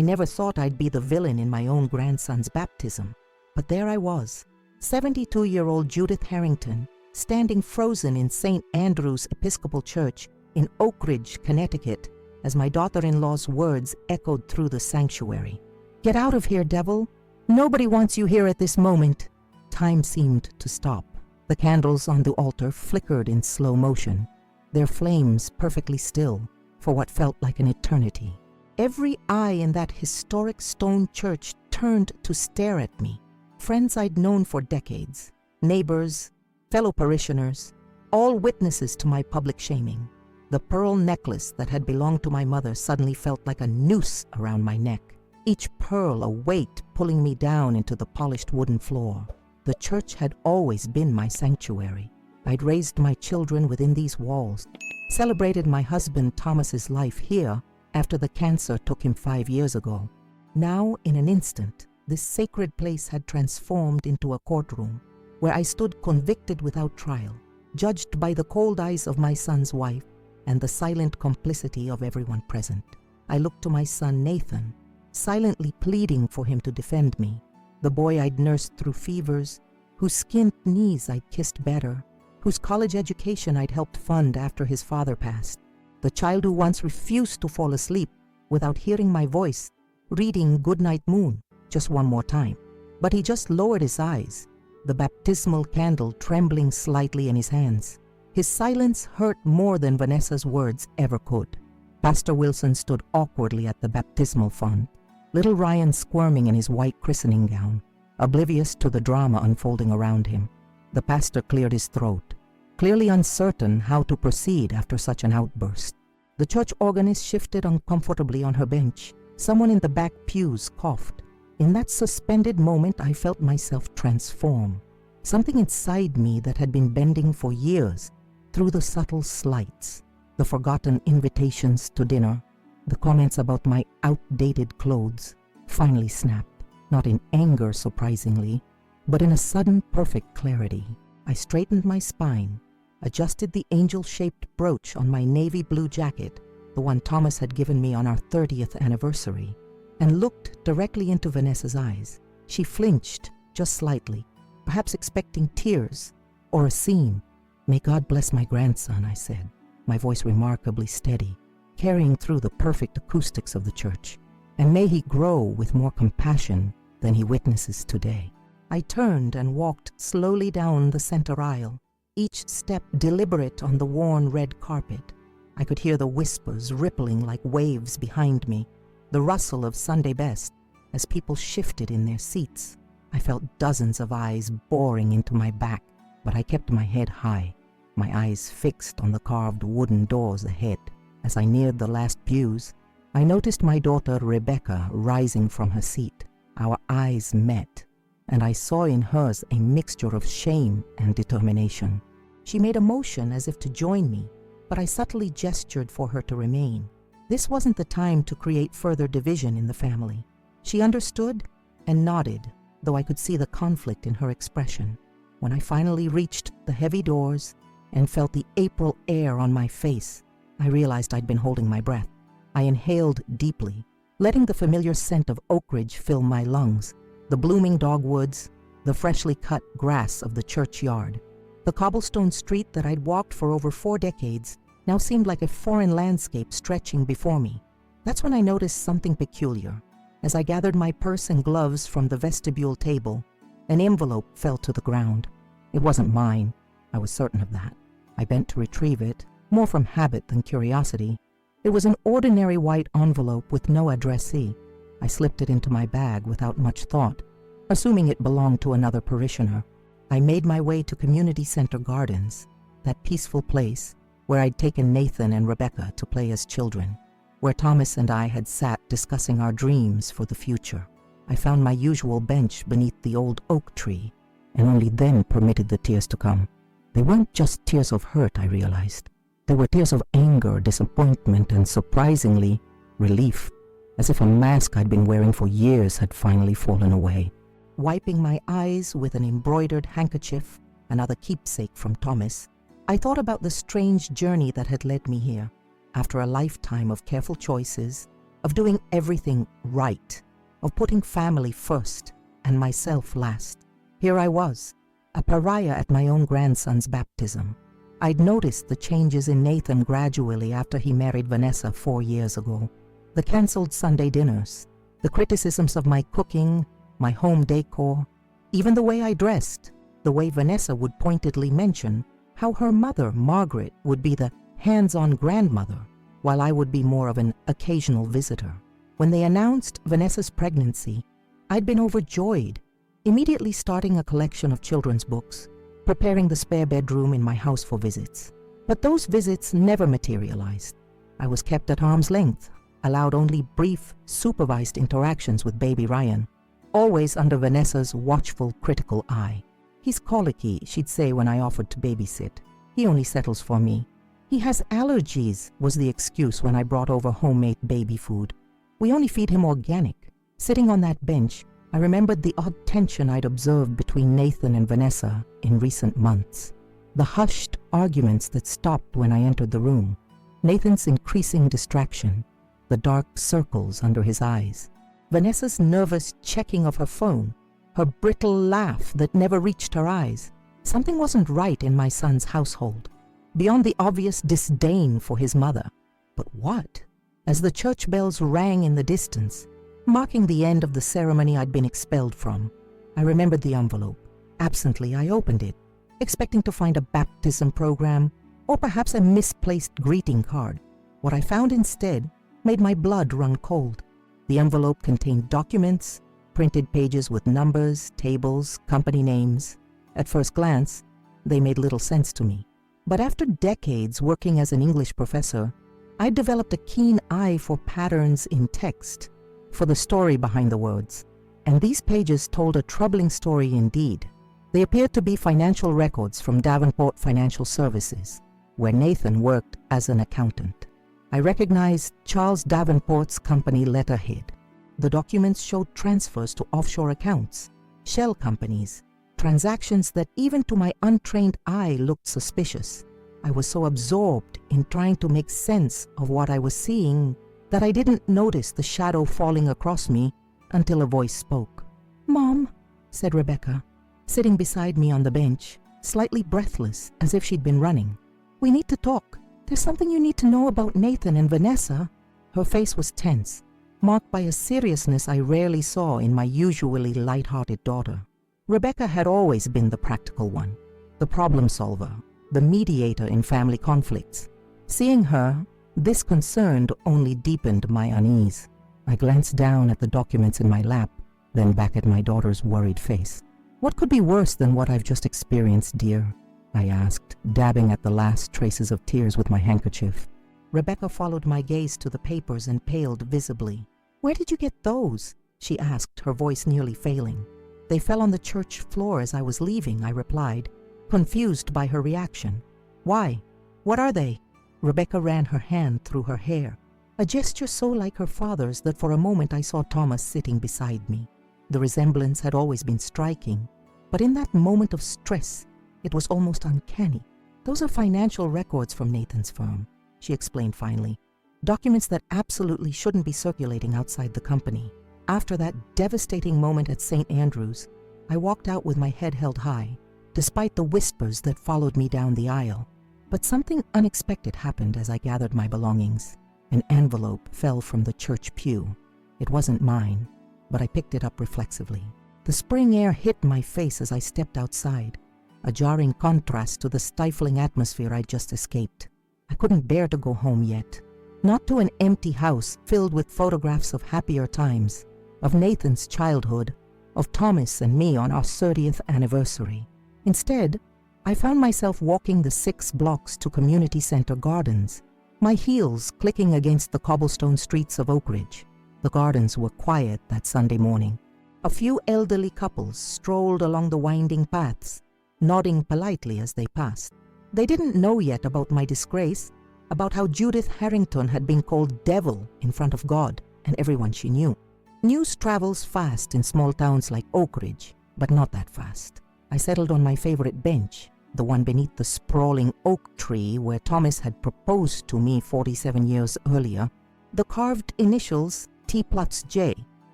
I never thought I'd be the villain in my own grandson's baptism, but there I was, 72-year-old Judith Harrington, standing frozen in St. Andrew's Episcopal Church in Oak Ridge, Connecticut, as my daughter-in-law's words echoed through the sanctuary. "Get out of here, devil! Nobody wants you here at this moment." Time seemed to stop. The candles on the altar flickered in slow motion, their flames perfectly still for what felt like an eternity. Every eye in that historic stone church turned to stare at me. Friends I'd known for decades, neighbors, fellow parishioners, all witnesses to my public shaming. The pearl necklace that had belonged to my mother suddenly felt like a noose around my neck, each pearl a weight pulling me down into the polished wooden floor. The church had always been my sanctuary. I'd raised my children within these walls, celebrated my husband Thomas's life here after the cancer took him 5 years ago. Now, in an instant, this sacred place had transformed into a courtroom where I stood convicted without trial, judged by the cold eyes of my son's wife and the silent complicity of everyone present. I looked to my son Nathan, silently pleading for him to defend me, the boy I'd nursed through fevers, whose skinned knees I'd kissed better, whose college education I'd helped fund after his father passed, the child who once refused to fall asleep without hearing my voice, reading Goodnight Moon just one more time. But he just lowered his eyes, the baptismal candle trembling slightly in his hands. His silence hurt more than Vanessa's words ever could. Pastor Wilson stood awkwardly at the baptismal font, little Ryan squirming in his white christening gown, oblivious to the drama unfolding around him. The pastor cleared his throat, clearly uncertain how to proceed after such an outburst. The church organist shifted uncomfortably on her bench. Someone in the back pews coughed. In that suspended moment, I felt myself transform. Something inside me that had been bending for years through the subtle slights, the forgotten invitations to dinner, the comments about my outdated clothes, finally snapped, not in anger surprisingly, but in a sudden perfect clarity. I straightened my spine, adjusted the angel-shaped brooch on my navy blue jacket, the one Thomas had given me on our 30th anniversary, and looked directly into Vanessa's eyes. She flinched just slightly, perhaps expecting tears or a scene. "May God bless my grandson," I said, my voice remarkably steady, carrying through the perfect acoustics of the church, "and may he grow with more compassion than he witnesses today." I turned and walked slowly down the center aisle, each step deliberate on the worn red carpet. I could hear the whispers rippling like waves behind me, the rustle of Sunday best as people shifted in their seats. I felt dozens of eyes boring into my back, but I kept my head high, my eyes fixed on the carved wooden doors ahead. As I neared the last pews, I noticed my daughter Rebecca rising from her seat. Our eyes met, and I saw in hers a mixture of shame and determination. She made a motion as if to join me, but I subtly gestured for her to remain. This wasn't the time to create further division in the family. She understood and nodded, though I could see the conflict in her expression. When I finally reached the heavy doors and felt the April air on my face, I realized I'd been holding my breath. I inhaled deeply, letting the familiar scent of Oak Ridge fill my lungs, the blooming dogwoods, the freshly cut grass of the churchyard. The cobblestone street that I'd walked for over 4 decades now seemed like a foreign landscape stretching before me. That's when I noticed something peculiar. As I gathered my purse and gloves from the vestibule table, an envelope fell to the ground. It wasn't mine. I was certain of that. I bent to retrieve it, more from habit than curiosity. It was an ordinary white envelope with no addressee. I slipped it into my bag without much thought, assuming it belonged to another parishioner. I made my way to Community Center Gardens, that peaceful place where I'd taken Nathan and Rebecca to play as children, where Thomas and I had sat discussing our dreams for the future. I found my usual bench beneath the old oak tree, and only then permitted the tears to come. They weren't just tears of hurt, I realized. They were tears of anger, disappointment, and surprisingly, relief, as if a mask I'd been wearing for years had finally fallen away. Wiping my eyes with an embroidered handkerchief, another keepsake from Thomas, I thought about the strange journey that had led me here. After a lifetime of careful choices, of doing everything right, of putting family first and myself last. Here I was, a pariah at my own grandson's baptism. I'd noticed the changes in Nathan gradually after he married Vanessa 4 years ago. The cancelled Sunday dinners, the criticisms of my cooking, my home decor, even the way I dressed, the way Vanessa would pointedly mention how her mother, Margaret, would be the hands-on grandmother, while I would be more of an occasional visitor. When they announced Vanessa's pregnancy, I'd been overjoyed, immediately starting a collection of children's books, preparing the spare bedroom in my house for visits. But those visits never materialized. I was kept at arm's length, allowed only brief, supervised interactions with baby Ryan, always under Vanessa's watchful, critical eye. "He's colicky," she'd say when I offered to babysit. "He only settles for me." "He has allergies," was the excuse when I brought over homemade baby food. "We only feed him organic." Sitting on that bench, I remembered the odd tension I'd observed between Nathan and Vanessa in recent months. The hushed arguments that stopped when I entered the room. Nathan's increasing distraction, the dark circles under his eyes. Vanessa's nervous checking of her phone, her brittle laugh that never reached her eyes. Something wasn't right in my son's household, beyond the obvious disdain for his mother. But what? As the church bells rang in the distance, marking the end of the ceremony I'd been expelled from, I remembered the envelope. Absently, I opened it, expecting to find a baptism program or perhaps a misplaced greeting card. What I found instead made my blood run cold. The envelope contained documents, printed pages with numbers, tables, company names. At first glance, they made little sense to me. But after decades working as an English professor, I developed a keen eye for patterns in text, for the story behind the words. And these pages told a troubling story indeed. They appeared to be financial records from Davenport Financial Services, where Nathan worked as an accountant. I recognized Charles Davenport's company letterhead. The documents showed transfers to offshore accounts, shell companies, transactions that even to my untrained eye looked suspicious. I was so absorbed in trying to make sense of what I was seeing that I didn't notice the shadow falling across me until a voice spoke. "Mom," said Rebecca, sitting beside me on the bench, slightly breathless as if she'd been running. "We need to talk. There's something you need to know about Nathan and Vanessa." Her face was tense, marked by a seriousness I rarely saw in my usually light-hearted daughter. Rebecca had always been the practical one, the problem solver, the mediator in family conflicts. Seeing her, this concern only deepened my unease. I glanced down at the documents in my lap, then back at my daughter's worried face. "What could be worse than what I've just experienced, dear?" I asked, dabbing at the last traces of tears with my handkerchief. Rebecca followed my gaze to the papers and paled visibly. "Where did you get those?" she asked, her voice nearly failing. "They fell on the church floor as I was leaving," I replied, confused by her reaction. "Why? What are they?" Rebecca ran her hand through her hair, a gesture so like her father's that for a moment I saw Thomas sitting beside me. The resemblance had always been striking, but in that moment of stress, it was almost uncanny. "Those are financial records from Nathan's firm," she explained finally. "Documents that absolutely shouldn't be circulating outside the company." After that devastating moment at St. Andrews, I walked out with my head held high, despite the whispers that followed me down the aisle. But something unexpected happened as I gathered my belongings. An envelope fell from the church pew. It wasn't mine, but I picked it up reflexively. The spring air hit my face as I stepped outside, a jarring contrast to the stifling atmosphere I'd just escaped. I couldn't bear to go home yet. Not to an empty house filled with photographs of happier times, of Nathan's childhood, of Thomas and me on our 30th anniversary. Instead, I found myself walking the 6 blocks to Community Center Gardens, my heels clicking against the cobblestone streets of Oak Ridge. The gardens were quiet that Sunday morning. A few elderly couples strolled along the winding paths, nodding politely as they passed. They didn't know yet about my disgrace, about how Judith Harrington had been called devil in front of God and everyone she knew. News travels fast in small towns like Oak Ridge, but not that fast. I settled on my favorite bench, the one beneath the sprawling oak tree where Thomas had proposed to me 47 years earlier. The carved initials T plus J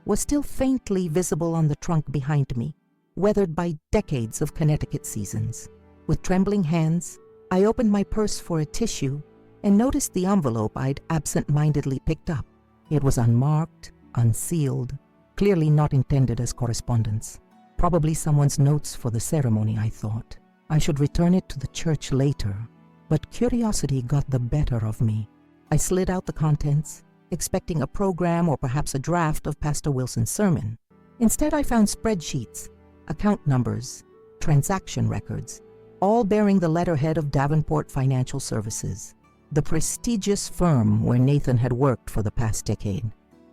was still faintly visible on the trunk behind me, weathered by decades of Connecticut seasons. With trembling hands, I opened my purse for a tissue and noticed the envelope I'd absent-mindedly picked up. It was unmarked, unsealed, clearly not intended as correspondence. Probably someone's notes for the ceremony, I thought. I should return it to the church later, but curiosity got the better of me. I slid out the contents, expecting a program or perhaps a draft of Pastor Wilson's sermon. Instead, I found spreadsheets, account numbers, transaction records, all bearing the letterhead of Davenport Financial Services, the prestigious firm where Nathan had worked for the past decade.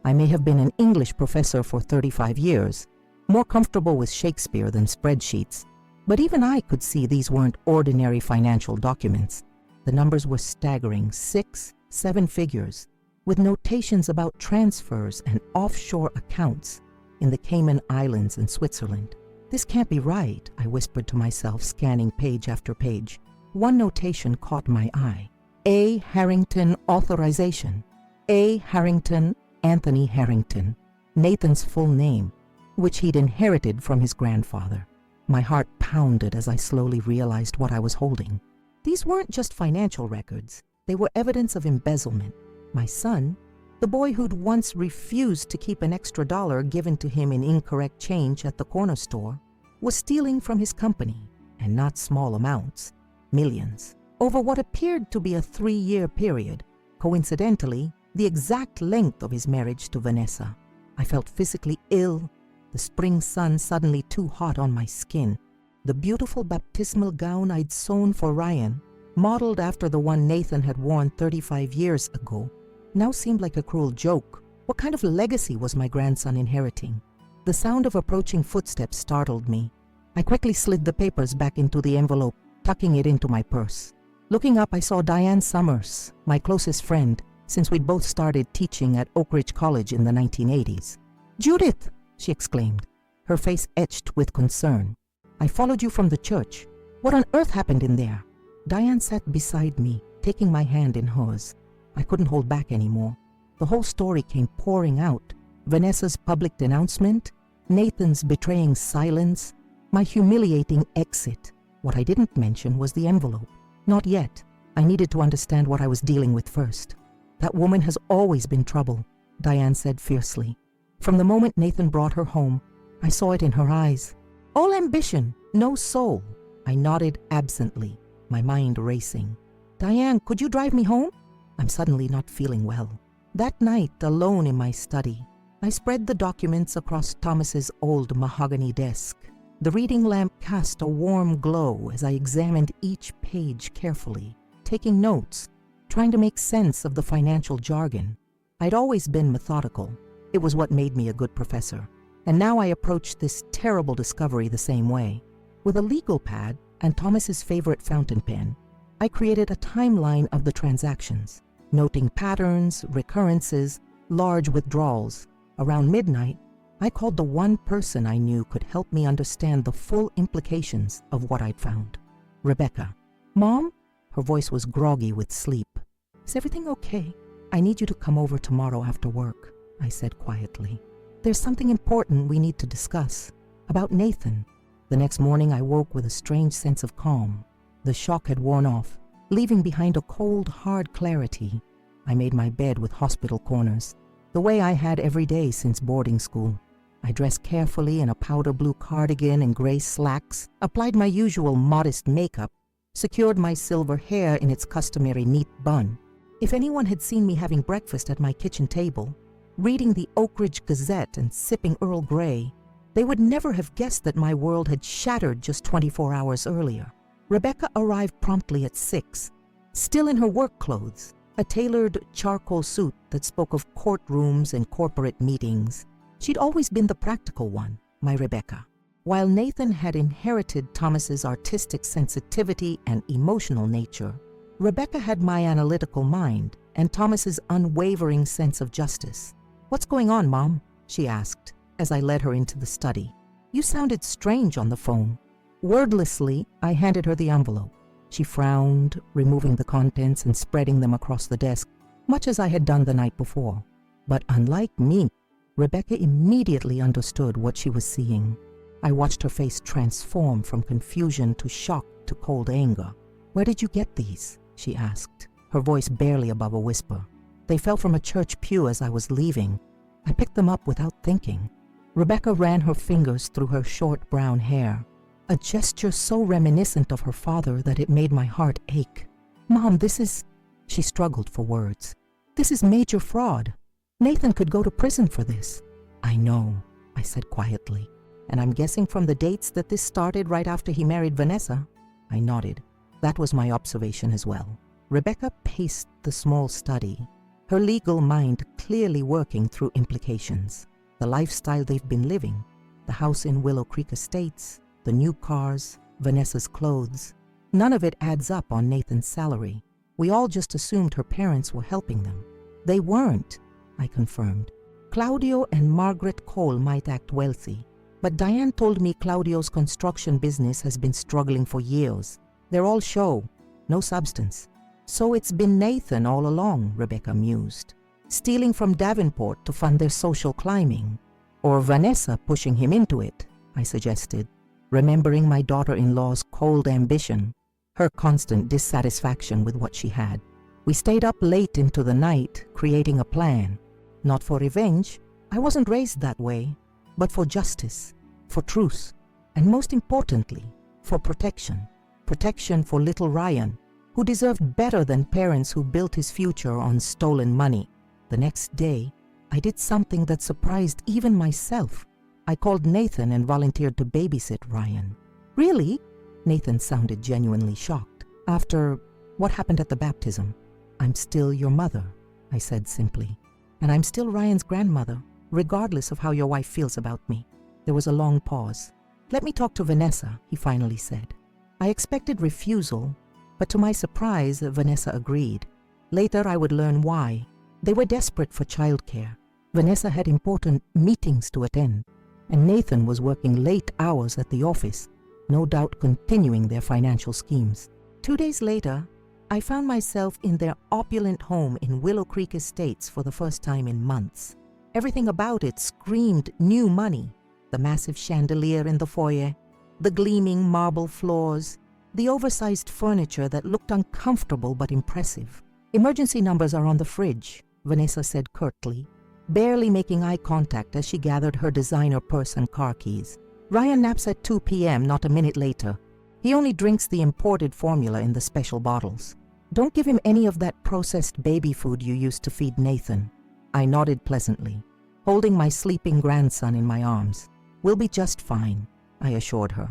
I may have been an English professor for 35 years, more comfortable with Shakespeare than spreadsheets, but even I could see these weren't ordinary financial documents. The numbers were staggering, 6, 7 figures, with notations about transfers and offshore accounts in the Cayman Islands and Switzerland. This can't be right, I whispered to myself, scanning page after page. One notation caught my eye. A. Harrington Authorization. A. Harrington Anthony Harrington, Nathan's full name, which he'd inherited from his grandfather. My heart pounded as I slowly realized what I was holding. These weren't just financial records. They were evidence of embezzlement. My son, the boy who'd once refused to keep an extra $1 given to him in incorrect change at the corner store, was stealing from his company, and not small amounts, millions, over what appeared to be a 3-year period, coincidentally, the exact length of his marriage to Vanessa. I felt physically ill, the spring sun suddenly too hot on my skin. The beautiful baptismal gown I'd sewn for Ryan, modeled after the one Nathan had worn 35 years ago, now seemed like a cruel joke. What kind of legacy was my grandson inheriting? The sound of approaching footsteps startled me. I quickly slid the papers back into the envelope, tucking it into my purse. Looking up, I saw Diane Summers, my closest friend, since we'd both started teaching at Oak Ridge College in the 1980s. "Judith!" she exclaimed, her face etched with concern. "I followed you from the church. What on earth happened in there?" Diane sat beside me, taking my hand in hers. I couldn't hold back anymore. The whole story came pouring out. Vanessa's public denouncement, Nathan's betraying silence, my humiliating exit. What I didn't mention was the envelope. Not yet. I needed to understand what I was dealing with first. "That woman has always been trouble," Diane said fiercely. From the moment Nathan brought her home, I saw it in her eyes. "All ambition, no soul." I nodded absently, my mind racing. "Diane, could you drive me home?" I'm suddenly not feeling well. That night, alone in my study, I spread the documents across Thomas's old mahogany desk. The reading lamp cast a warm glow as I examined each page carefully, taking notes, trying to make sense of the financial jargon. I'd always been methodical. It was what made me a good professor. And now I approached this terrible discovery the same way. With a legal pad and Thomas's favorite fountain pen, I created a timeline of the transactions, noting patterns, recurrences, large withdrawals. Around midnight, I called the one person I knew could help me understand the full implications of what I'd found. Rebecca. "Mom?" Her voice was groggy with sleep. "Is everything okay? I need you to come over tomorrow after work," I said quietly. "There's something important we need to discuss. About Nathan." The next morning I woke with a strange sense of calm. The shock had worn off, leaving behind a cold, hard clarity. I made my bed with hospital corners, the way I had every day since boarding school. I dressed carefully in a powder blue cardigan and gray slacks, applied my usual modest makeup, secured my silver hair in its customary neat bun. If anyone had seen me having breakfast at my kitchen table, reading the Oak Ridge Gazette and sipping Earl Grey, they would never have guessed that my world had shattered just 24 hours earlier. Rebecca arrived promptly at 6, still in her work clothes, a tailored charcoal suit that spoke of courtrooms and corporate meetings. She'd always been the practical one, my Rebecca. While Nathan had inherited Thomas's artistic sensitivity and emotional nature, Rebecca had my analytical mind and Thomas's unwavering sense of justice. "What's going on, Mom?" she asked as I led her into the study. "You sounded strange on the phone." Wordlessly, I handed her the envelope. She frowned, removing the contents and spreading them across the desk. much as I had done the night before. But unlike me, Rebecca immediately understood what she was seeing. I watched her face transform from confusion to shock to cold anger. "Where did you get these?" she asked, her voice barely above a whisper. "They fell from a church pew as I was leaving. I picked them up without thinking." Rebecca ran her fingers through her short brown hair, a gesture so reminiscent of her father that it made my heart ache. "Mom, this is..." She struggled for words. "This is major fraud. Nathan could go to prison for this." "I know," I said quietly. "And I'm guessing from the dates that this started right after he married Vanessa." I nodded. That was my observation as well. Rebecca paced the small study, her legal mind clearly working through implications. The lifestyle they've been living, the house in Willow Creek Estates, the new cars, Vanessa's clothes. None of it adds up on Nathan's salary. We all just assumed her parents were helping them. They weren't, I confirmed. Claudio and Margaret Cole might act wealthy, but Diane told me Claudio's construction business has been struggling for years. They're all show, no substance. "So it's been Nathan all along," Rebecca mused. "Stealing from Davenport to fund their social climbing. Or Vanessa pushing him into it," I suggested, remembering my daughter-in-law's cold ambition, her constant dissatisfaction with what she had. We stayed up late into the night, creating a plan. Not for revenge, I wasn't raised that way, but for justice, for truth, and most importantly, for protection. Protection for little Ryan, who deserved better than parents who built his future on stolen money. The next day, I did something that surprised even myself. I called Nathan and volunteered to babysit Ryan. "Really?" Nathan sounded genuinely shocked. "After what happened at the baptism?" "I'm still your mother," I said simply. "And I'm still Ryan's grandmother, regardless of how your wife feels about me." There was a long pause. "Let me talk to Vanessa," he finally said. I expected refusal, but to my surprise, Vanessa agreed. Later, I would learn why. They were desperate for childcare. Vanessa had important meetings to attend, and Nathan was working late hours at the office, no doubt continuing their financial schemes. 2 days later, I found myself in their opulent home in Willow Creek Estates for the first time in months. Everything about it screamed new money. The massive chandelier in the foyer, the gleaming marble floors, the oversized furniture that looked uncomfortable but impressive. "Emergency numbers are on the fridge," Vanessa said curtly, barely making eye contact as she gathered her designer purse and car keys. "Ryan naps at 2 p.m., not a minute later. He only drinks the imported formula in the special bottles. Don't give him any of that processed baby food you used to feed Nathan." I nodded pleasantly, holding my sleeping grandson in my arms. "We'll be just fine," I assured her.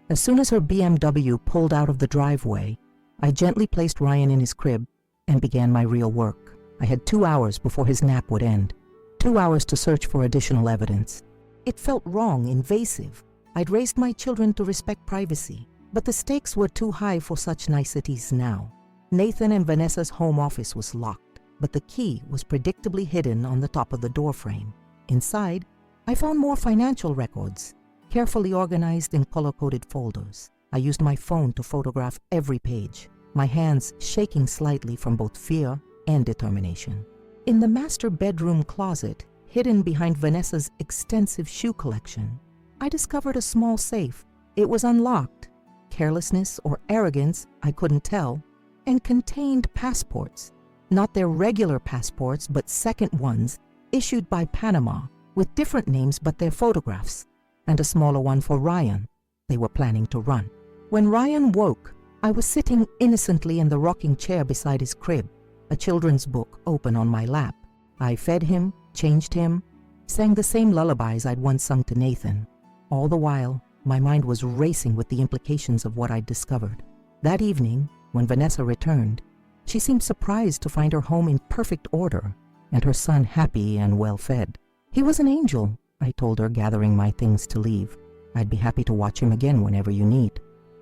As soon as her BMW pulled out of the driveway, I gently placed Ryan in his crib and began my real work. I had 2 hours before his nap would end, 2 hours to search for additional evidence. It felt wrong, invasive. I'd raised my children to respect privacy, but the stakes were too high for such niceties now. Nathan and Vanessa's home office was locked, but the key was predictably hidden on the top of the doorframe. Inside, I found more financial records, carefully organized in color-coded folders. I used my phone to photograph every page, my hands shaking slightly from both fear and determination. In the master bedroom closet, hidden behind Vanessa's extensive shoe collection, I discovered a small safe. It was unlocked. Carelessness or arrogance, I couldn't tell, and contained passports. Not their regular passports, but second ones, issued by Panama, with different names but their photographs, and a smaller one for Ryan. They were planning to run. When Ryan woke, I was sitting innocently in the rocking chair beside his crib, a children's book open on my lap. I fed him, changed him, sang the same lullabies I'd once sung to Nathan. All the while, my mind was racing with the implications of what I'd discovered. That evening, when Vanessa returned, she seemed surprised to find her home in perfect order and her son happy and well-fed. "He was an angel," I told her, gathering my things to leave. "I'd be happy to watch him again whenever you need."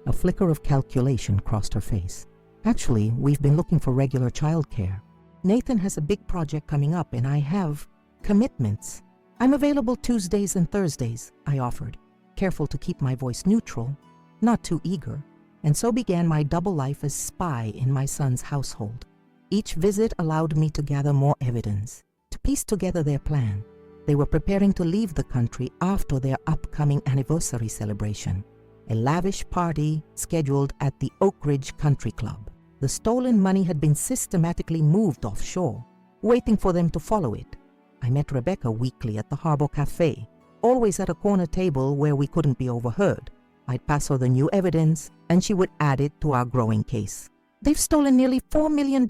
A flicker of calculation crossed her face. "Actually, we've been looking for regular childcare. Nathan has a big project coming up and I have commitments. I'm available Tuesdays and Thursdays," I offered, careful to keep my voice neutral, not too eager, and so began my double life as spy in my son's household. Each visit allowed me to gather more evidence, to piece together their plan. They were preparing to leave the country after their upcoming anniversary celebration, a lavish party scheduled at the Oak Ridge Country Club. The stolen money had been systematically moved offshore, waiting for them to follow it. I met Rebecca weekly at the Harbor Cafe, always at a corner table where we couldn't be overheard. I'd pass her the new evidence, and she would add it to our growing case. "They've stolen nearly $4 million,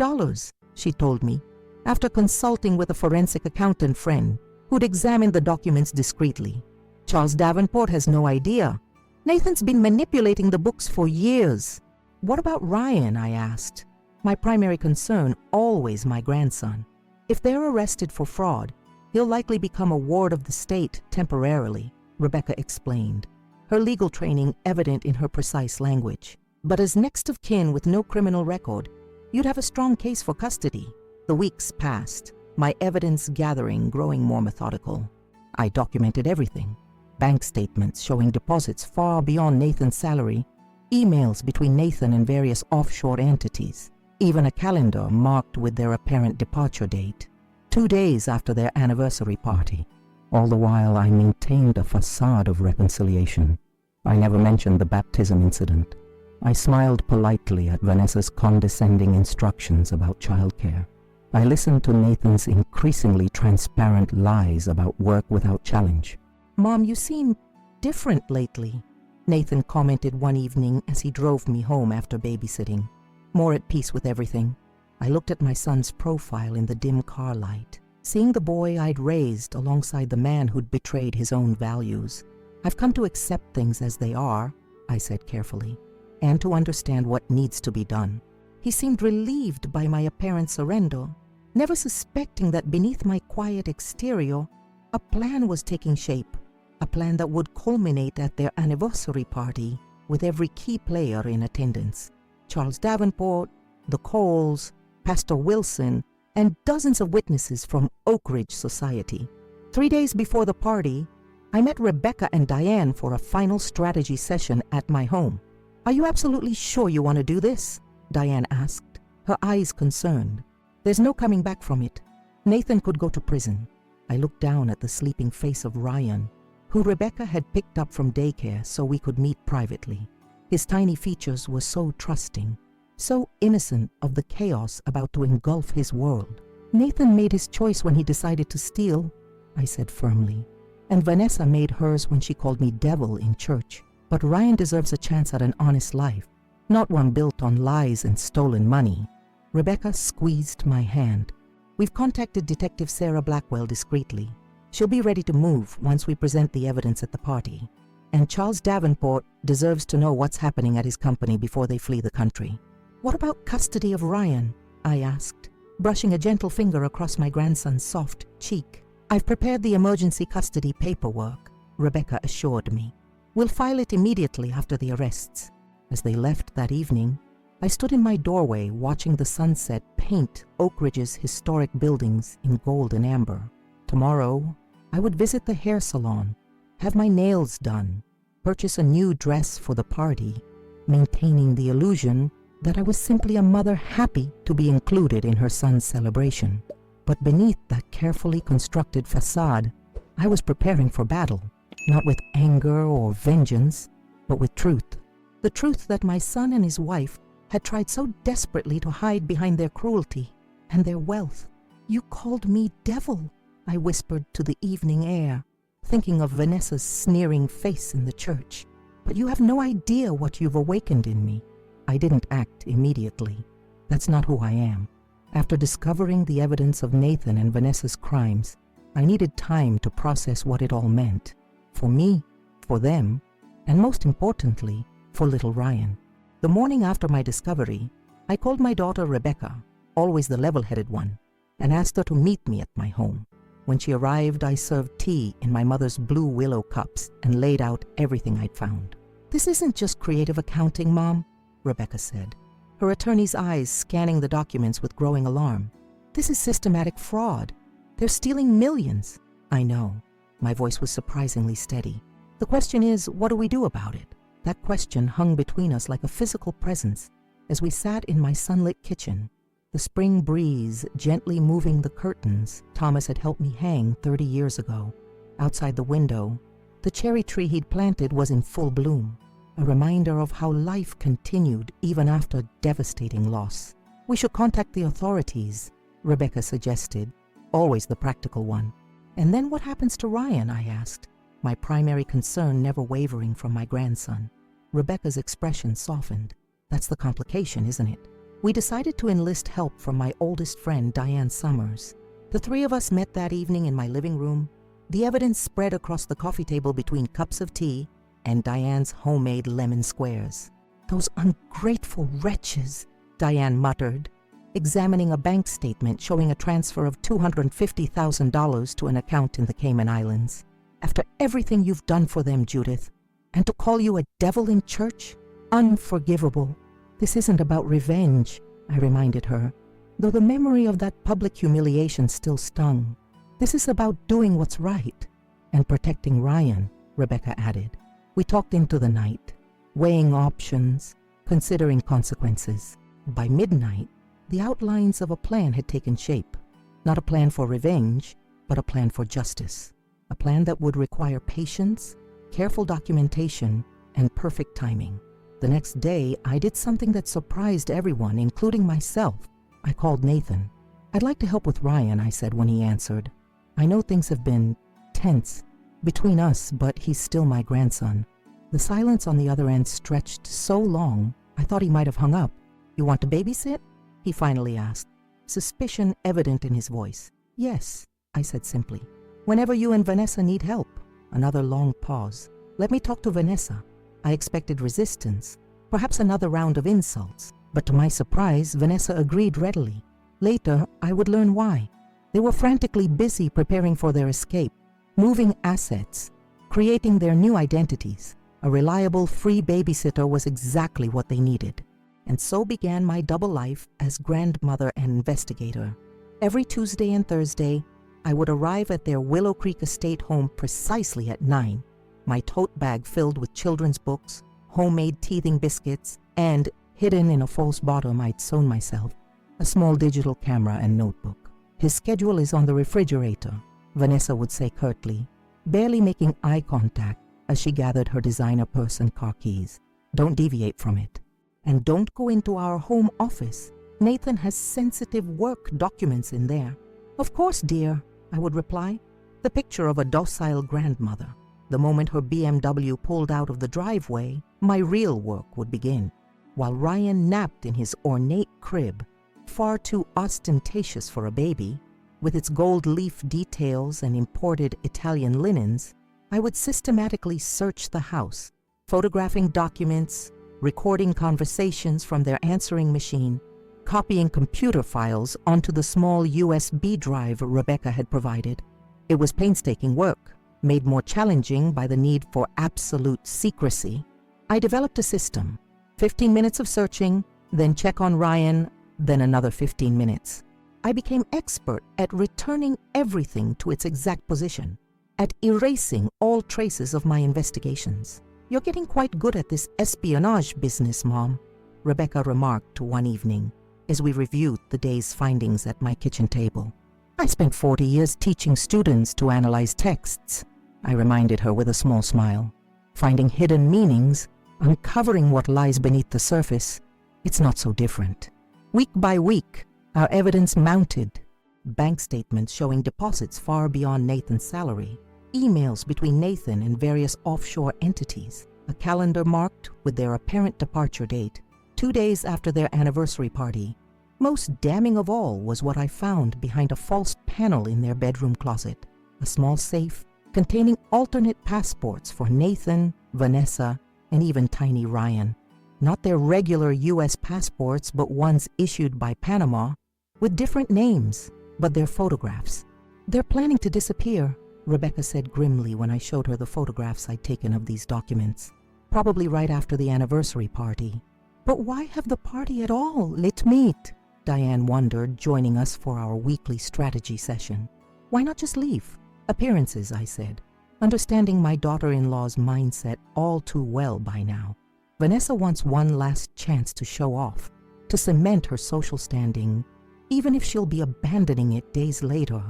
she told me, after consulting with a forensic accountant friend who'd examined the documents discreetly. "Charles Davenport has no idea. Nathan's been manipulating the books for years." "What about Ryan?" I asked. My primary concern, always my grandson. "If they're arrested for fraud, he'll likely become a ward of the state temporarily," Rebecca explained, her legal training evident in her precise language. "But as next of kin with no criminal record, you'd have a strong case for custody." The weeks passed, my evidence gathering growing more methodical. I documented everything: bank statements showing deposits far beyond Nathan's salary, emails between Nathan and various offshore entities, even a calendar marked with their apparent departure date, 2 days after their anniversary party. All the while, I maintained a facade of reconciliation. I never mentioned the baptism incident. I smiled politely at Vanessa's condescending instructions about childcare. I listened to Nathan's increasingly transparent lies about work without challenge. "Mom, you seem different lately," Nathan commented one evening as he drove me home after babysitting. More at peace with everything. I looked at my son's profile in the dim car light, seeing the boy I'd raised alongside the man who'd betrayed his own values. "I've come to accept things as they are," I said carefully, "and to understand what needs to be done." He seemed relieved by my apparent surrender, never suspecting that beneath my quiet exterior, a plan was taking shape, a plan that would culminate at their anniversary party with every key player in attendance: Charles Davenport, the Coles, Pastor Wilson, and dozens of witnesses from Oak Ridge society. 3 days before the party, I met Rebecca and Diane for a final strategy session at my home. "Are you absolutely sure you want to do this?" Diane asked, her eyes concerned. "There's no coming back from it. Nathan could go to prison." I looked down at the sleeping face of Ryan, who Rebecca had picked up from daycare so we could meet privately. His tiny features were so trusting, so innocent of the chaos about to engulf his world. "Nathan made his choice when he decided to steal," I said firmly, "and Vanessa made hers when she called me devil in church. But Ryan deserves a chance at an honest life, not one built on lies and stolen money." Rebecca squeezed my hand. "We've contacted Detective Sarah Blackwell discreetly. She'll be ready to move once we present the evidence at the party. And Charles Davenport deserves to know what's happening at his company before they flee the country." "What about custody of Ryan?" I asked, brushing a gentle finger across my grandson's soft cheek. "I've prepared the emergency custody paperwork," Rebecca assured me. "We'll file it immediately after the arrests." As they left that evening, I stood in my doorway watching the sunset paint Oak Ridge's historic buildings in gold and amber. Tomorrow, I would visit the hair salon, have my nails done, purchase a new dress for the party, maintaining the illusion that I was simply a mother happy to be included in her son's celebration. But beneath that carefully constructed facade, I was preparing for battle, not with anger or vengeance, but with truth. The truth that my son and his wife had tried so desperately to hide behind their cruelty and their wealth. "You called me devil," I whispered to the evening air, thinking of Vanessa's sneering face in the church. "But you have no idea what you've awakened in me." I didn't act immediately. That's not who I am. After discovering the evidence of Nathan and Vanessa's crimes, I needed time to process what it all meant. For me, for them, and most importantly, for little Ryan. The morning after my discovery, I called my daughter Rebecca, always the level-headed one, and asked her to meet me at my home. When she arrived, I served tea in my mother's blue willow cups and laid out everything I'd found. "This isn't just creative accounting, Mom," Rebecca said, her attorney's eyes scanning the documents with growing alarm. "This is systematic fraud. They're stealing millions." "I know." My voice was surprisingly steady. "The question is, what do we do about it?" That question hung between us like a physical presence as we sat in my sunlit kitchen, The spring breeze gently moving the curtains Thomas had helped me hang 30 years ago. Outside the window, the cherry tree he'd planted was in full bloom, a reminder of how life continued even after devastating loss. "We should contact the authorities," Rebecca suggested, always the practical one. "And then what happens to Ryan?" I asked, my primary concern never wavering from my grandson. Rebecca's expression softened. "That's the complication, isn't it?" We decided to enlist help from my oldest friend, Diane Summers. The three of us met that evening in my living room, the evidence spread across the coffee table between cups of tea and Diane's homemade lemon squares. "Those ungrateful wretches," Diane muttered, examining a bank statement showing a transfer of $250,000 to an account in the Cayman Islands. "After everything you've done for them, Judith, and to call you a devil in church? Unforgivable." "This isn't about revenge," I reminded her, though the memory of that public humiliation still stung. "This is about doing what's right and protecting Ryan," Rebecca added. We talked into the night, weighing options, considering consequences. By midnight, the outlines of a plan had taken shape. Not a plan for revenge, but a plan for justice. A plan that would require patience, careful documentation, and perfect timing. The next day, I did something that surprised everyone, including myself. I called Nathan. "I'd like to help with Ryan," I said when he answered. "I know things have been tense between us, but he's still my grandson." The silence on the other end stretched so long, I thought he might have hung up. "You want to babysit?" he finally asked, suspicion evident in his voice. "Yes," I said simply. "Whenever you and Vanessa need help." Another long pause. "Let me talk to Vanessa." I expected resistance, perhaps another round of insults, but to my surprise, Vanessa agreed readily. Later, I would learn why. They were frantically busy preparing for their escape, moving assets, creating their new identities. A reliable, free babysitter was exactly what they needed. And so began my double life as grandmother and investigator. Every Tuesday and Thursday, I would arrive at their Willow Creek estate home precisely at 9, my tote bag filled with children's books, homemade teething biscuits, and, hidden in a false bottom I'd sewn myself, a small digital camera and notebook. "His schedule is on the refrigerator," Vanessa would say curtly, barely making eye contact as she gathered her designer purse and car keys. "Don't deviate from it. And don't go into our home office. Nathan has sensitive work documents in there." "Of course, dear," I would reply, the picture of a docile grandmother. The moment her BMW pulled out of the driveway, my real work would begin. While Ryan napped in his ornate crib, far too ostentatious for a baby, with its gold leaf details and imported Italian linens, I would systematically search the house, photographing documents, recording conversations from their answering machine, copying computer files onto the small USB drive Rebecca had provided. It was painstaking work, made more challenging by the need for absolute secrecy. I developed a system: 15 minutes of searching, then check on Ryan, then another 15 minutes. I became expert at returning everything to its exact position, at erasing all traces of my investigations. "You're getting quite good at this espionage business, Mom," Rebecca remarked one evening as we reviewed the day's findings at my kitchen table. "I spent 40 years teaching students to analyze texts," I reminded her with a small smile. "Finding hidden meanings, uncovering what lies beneath the surface, it's not so different." Week by week, our evidence mounted. Bank statements showing deposits far beyond Nathan's salary, emails between Nathan and various offshore entities, a calendar marked with their apparent departure date, 2 days after their anniversary party. Most damning of all was what I found behind a false panel in their bedroom closet, a small safe containing alternate passports for Nathan, Vanessa, and even tiny Ryan. Not their regular U.S. passports, but ones issued by Panama, with different names, but their photographs. "They're planning to disappear," Rebecca said grimly when I showed her the photographs I'd taken of these documents, probably right after the anniversary party. "But why have the party at all? Let's meet," Diane wondered, joining us for our weekly strategy session. "Why not just leave?" "Appearances," I said, understanding my daughter-in-law's mindset all too well by now. Vanessa wants one last chance to show off, to cement her social standing, even if she'll be abandoning it days later.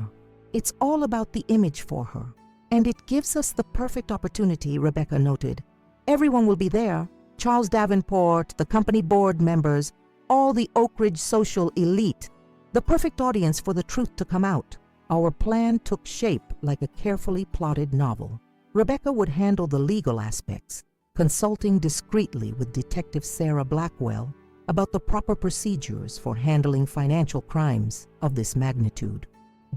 It's all about the image for her, and it gives us the perfect opportunity, Rebecca noted. Everyone will be there, Charles Davenport, the company board members, all the Oak Ridge social elite, the perfect audience for the truth to come out. Our plan took shape like a carefully plotted novel. Rebecca would handle the legal aspects, consulting discreetly with Detective Sarah Blackwell about the proper procedures for handling financial crimes of this magnitude.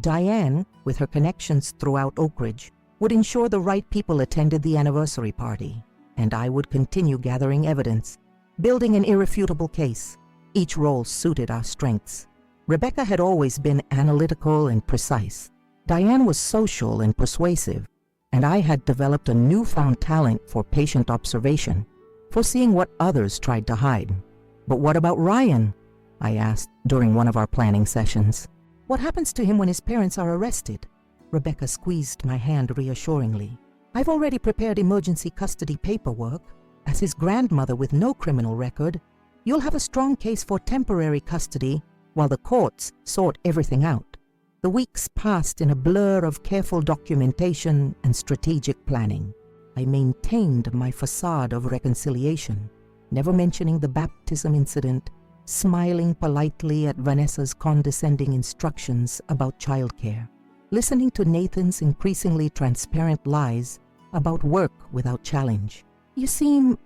Diane, with her connections throughout Oak Ridge, would ensure the right people attended the anniversary party, and I would continue gathering evidence, building an irrefutable case. Each role suited our strengths. Rebecca had always been analytical and precise. Diane was social and persuasive, and I had developed a newfound talent for patient observation, foreseeing what others tried to hide. But what about Ryan? I asked during one of our planning sessions. What happens to him when his parents are arrested? Rebecca squeezed my hand reassuringly. I've already prepared emergency custody paperwork. As his grandmother with no criminal record, you'll have a strong case for temporary custody while the courts sort everything out. The weeks passed in a blur of careful documentation and strategic planning. I maintained my facade of reconciliation, never mentioning the baptism incident, smiling politely at Vanessa's condescending instructions about childcare, listening to Nathan's increasingly transparent lies about work without challenge. You seem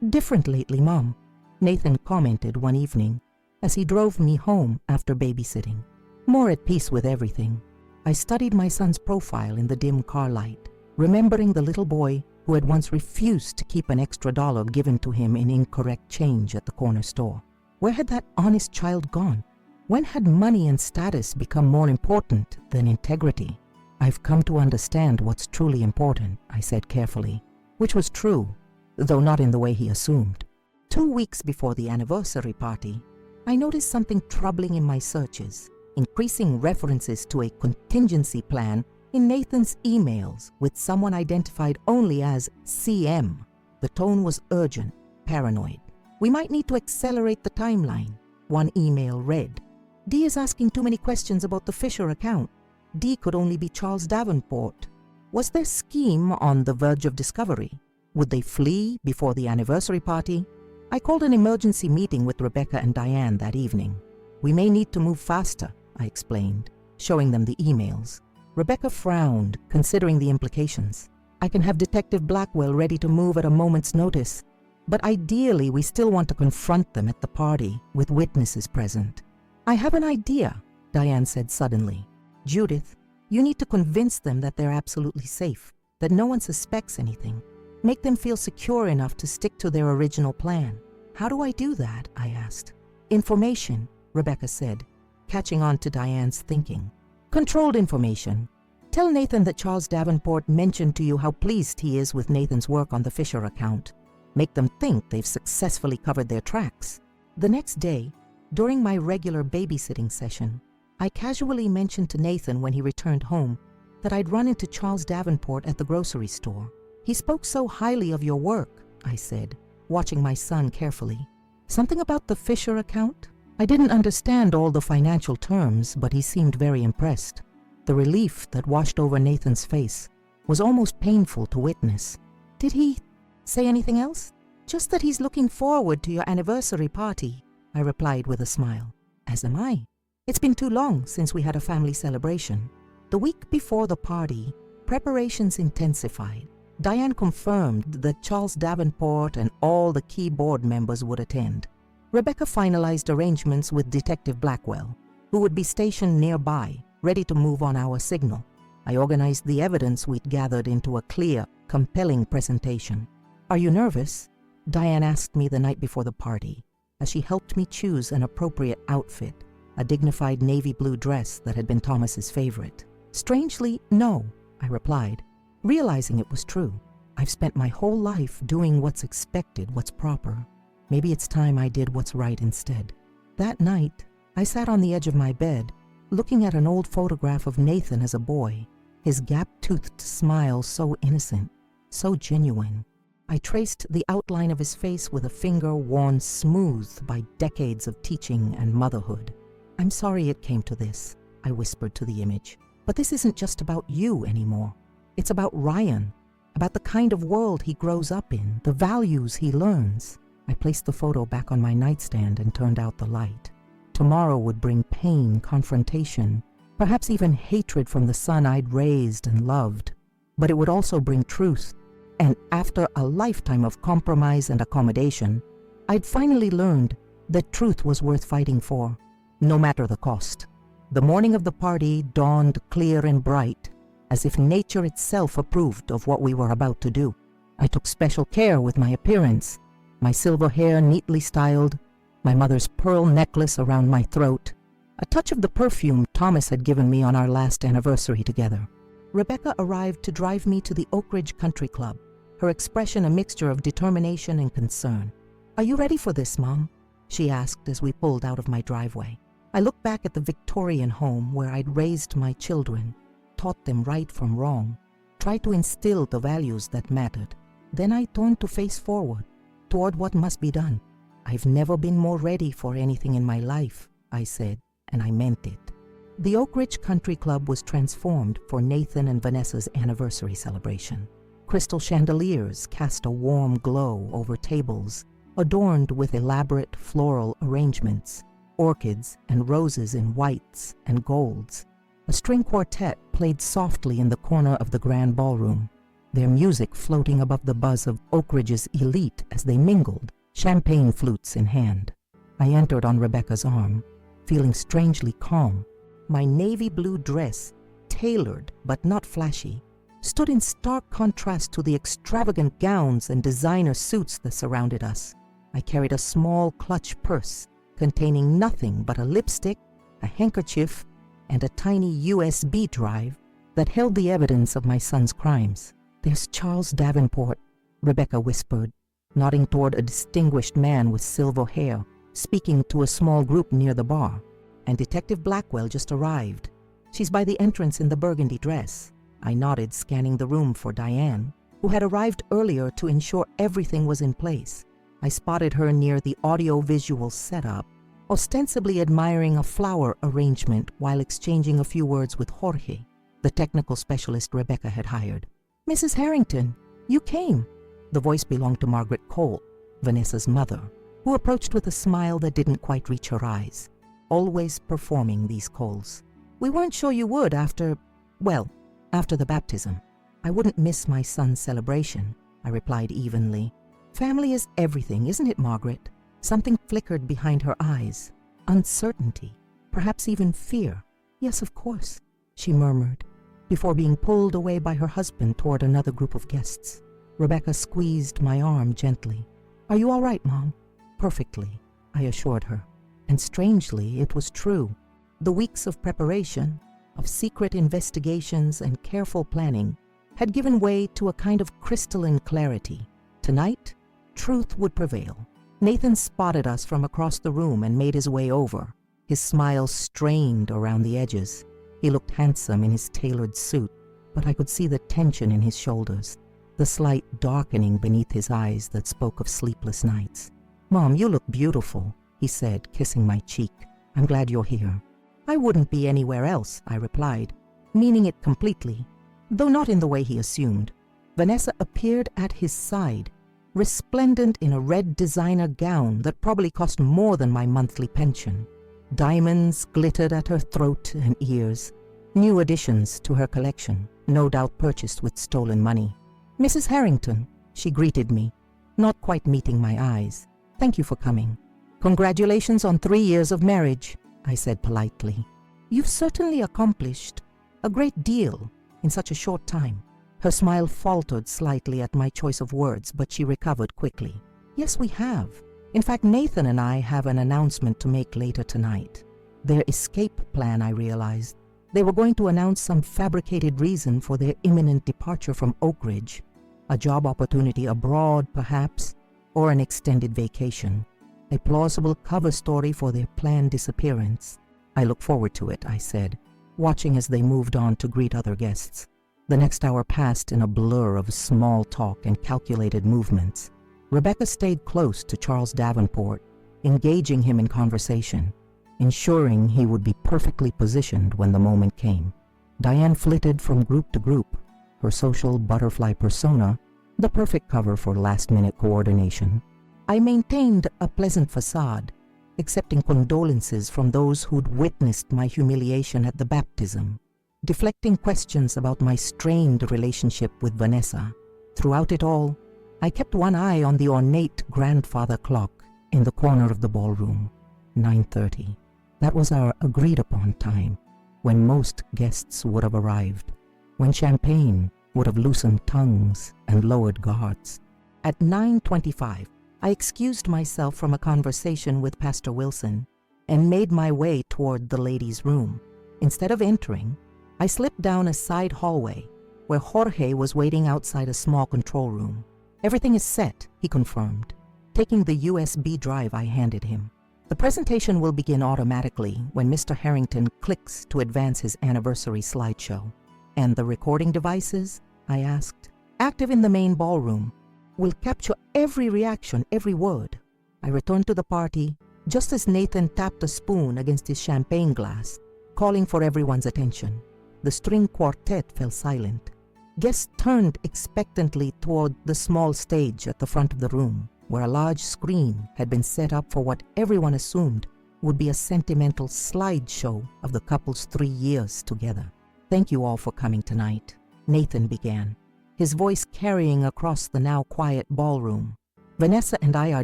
different lately, Mom, Nathan commented one evening as he drove me home after babysitting. More at peace with everything. I studied my son's profile in the dim car light, remembering the little boy who had once refused to keep an extra $1 given to him in incorrect change at the corner store. Where had that honest child gone? When had money and status become more important than integrity? I've come to understand what's truly important, I said carefully, which was true, though not in the way he assumed. 2 weeks before the anniversary party, I noticed something troubling in my searches, increasing references to a contingency plan in Nathan's emails with someone identified only as CM. The tone was urgent, paranoid. We might need to accelerate the timeline. One email read, D is asking too many questions about the Fisher account. D could only be Charles Davenport. Was their scheme on the verge of discovery? Would they flee before the anniversary party? I called an emergency meeting with Rebecca and Diane that evening. We may need to move faster, I explained, showing them the emails. Rebecca frowned, considering the implications. I can have Detective Blackwell ready to move at a moment's notice, but ideally we still want to confront them at the party with witnesses present. I have an idea, Diane said suddenly. Judith, you need to convince them that they're absolutely safe, that no one suspects anything. Make them feel secure enough to stick to their original plan. How do I do that? I asked. Information, Rebecca said, catching on to Diane's thinking. Controlled information. Tell Nathan that Charles Davenport mentioned to you how pleased he is with Nathan's work on the Fisher account. Make them think they've successfully covered their tracks. The next day, during my regular babysitting session, I casually mentioned to Nathan when he returned home that I'd run into Charles Davenport at the grocery store. He spoke so highly of your work, I said, watching my son carefully. Something about the Fisher account? I didn't understand all the financial terms, but he seemed very impressed. The relief that washed over Nathan's face was almost painful to witness. Did he say anything else? Just that he's looking forward to your anniversary party, I replied with a smile. As am I. It's been too long since we had a family celebration. The week before the party, preparations intensified. Diane confirmed that Charles Davenport and all the key board members would attend. Rebecca finalized arrangements with Detective Blackwell, who would be stationed nearby, ready to move on our signal. I organized the evidence we'd gathered into a clear, compelling presentation. Are you nervous? Diane asked me the night before the party, as she helped me choose an appropriate outfit, a dignified navy blue dress that had been Thomas's favorite. Strangely, no, I replied, realizing it was true. I've spent my whole life doing what's expected, what's proper. Maybe it's time I did what's right instead. That night, I sat on the edge of my bed, looking at an old photograph of Nathan as a boy, his gap-toothed smile so innocent, so genuine. I traced the outline of his face with a finger worn smooth by decades of teaching and motherhood. I'm sorry it came to this, I whispered to the image. But this isn't just about you anymore. It's about Ryan, about the kind of world he grows up in, the values he learns. I placed the photo back on my nightstand and turned out the light. Tomorrow would bring pain, confrontation, perhaps even hatred from the son I'd raised and loved. But it would also bring truth. And after a lifetime of compromise and accommodation, I'd finally learned that truth was worth fighting for, no matter the cost. The morning of the party dawned clear and bright, as if nature itself approved of what we were about to do. I took special care with my appearance, my silver hair neatly styled, my mother's pearl necklace around my throat, a touch of the perfume Thomas had given me on our last anniversary together. Rebecca arrived to drive me to the Oak Ridge Country Club, her expression a mixture of determination and concern. "Are you ready for this, Mom?" she asked as we pulled out of my driveway. I looked back at the Victorian home where I'd raised my children, taught them right from wrong, tried to instill the values that mattered. Then I turned to face forward, toward what must be done. "I've never been more ready for anything in my life," I said, and I meant it. The Oak Ridge Country Club was transformed for Nathan and Vanessa's anniversary celebration. Crystal chandeliers cast a warm glow over tables adorned with elaborate floral arrangements, orchids and roses in whites and golds. A string quartet played softly in the corner of the grand ballroom, their music floating above the buzz of Oak Ridge's elite as they mingled, champagne flutes in hand. I entered on Rebecca's arm, feeling strangely calm. My navy blue dress, tailored but not flashy, stood in stark contrast to the extravagant gowns and designer suits that surrounded us. I carried a small clutch purse containing nothing but a lipstick, a handkerchief, and a tiny USB drive that held the evidence of my son's crimes. "There's Charles Davenport," Rebecca whispered, nodding toward a distinguished man with silver hair, speaking to a small group near the bar. "And Detective Blackwell just arrived. She's by the entrance in the burgundy dress." I nodded, scanning the room for Diane, who had arrived earlier to ensure everything was in place. I spotted her near the audio-visual setup, ostensibly admiring a flower arrangement while exchanging a few words with Jorge, the technical specialist Rebecca had hired. "Mrs. Harrington, you came." The voice belonged to Margaret Cole, Vanessa's mother, who approached with a smile that didn't quite reach her eyes. Always performing, these Coles. "We weren't sure you would after the baptism." "I wouldn't miss my son's celebration," I replied evenly. "Family is everything, isn't it, Margaret?" Something flickered behind her eyes. Uncertainty, perhaps even fear. "Yes, of course," she murmured, before being pulled away by her husband toward another group of guests. Rebecca squeezed my arm gently. "Are you all right, Mom?" "Perfectly," I assured her. And strangely, it was true. The weeks of preparation, of secret investigations and careful planning, had given way to a kind of crystalline clarity. Tonight, truth would prevail. Nathan spotted us from across the room and made his way over, his smile strained around the edges. He looked handsome in his tailored suit, but I could see the tension in his shoulders, the slight darkening beneath his eyes that spoke of sleepless nights. "Mom, you look beautiful," he said, kissing my cheek. "I'm glad you're here." "I wouldn't be anywhere else," I replied, meaning it completely, though not in the way he assumed. Vanessa appeared at his side, resplendent in a red designer gown that probably cost more than my monthly pension. Diamonds glittered at her throat and ears, new additions to her collection, no doubt purchased with stolen money. "Mrs. Harrington," she greeted me, not quite meeting my eyes. "Thank you for coming." "Congratulations on 3 years of marriage," I said politely. "You've certainly accomplished a great deal in such a short time." Her smile faltered slightly at my choice of words, but she recovered quickly. "Yes, we have. In fact, Nathan and I have an announcement to make later tonight." Their escape plan, I realized. They were going to announce some fabricated reason for their imminent departure from Oak Ridge, a job opportunity abroad, perhaps, or an extended vacation. A plausible cover story for their planned disappearance. "I look forward to it," I said, watching as they moved on to greet other guests. The next hour passed in a blur of small talk and calculated movements. Rebecca stayed close to Charles Davenport, engaging him in conversation. ensuring he would be perfectly positioned when the moment came. Diane flitted from group to group, her social butterfly persona the perfect cover for last-minute coordination. I maintained a pleasant facade, accepting condolences from those who'd witnessed my humiliation at the baptism, deflecting questions about my strained relationship with Vanessa. Throughout it all, I kept one eye on the ornate grandfather clock in the corner of the ballroom. 9:30. That was our agreed-upon time, when most guests would have arrived, when champagne would have loosened tongues and lowered guards. At 9:25, I excused myself from a conversation with Pastor Wilson and made my way toward the ladies' room. Instead of entering, I slipped down a side hallway where Jorge was waiting outside a small control room. "Everything is set," he confirmed, taking the USB drive I handed him. "The presentation will begin automatically when Mr. Harrington clicks to advance his anniversary slideshow." "And the recording devices?" I asked. "Active in the main ballroom. Will capture every reaction, every word." I returned to the party just as Nathan tapped a spoon against his champagne glass, calling for everyone's attention. The string quartet fell silent. Guests turned expectantly toward the small stage at the front of the room, where a large screen had been set up for what everyone assumed would be a sentimental slideshow of the couple's 3 years together. "Thank you all for coming tonight," Nathan began, his voice carrying across the now quiet ballroom. "Vanessa and I are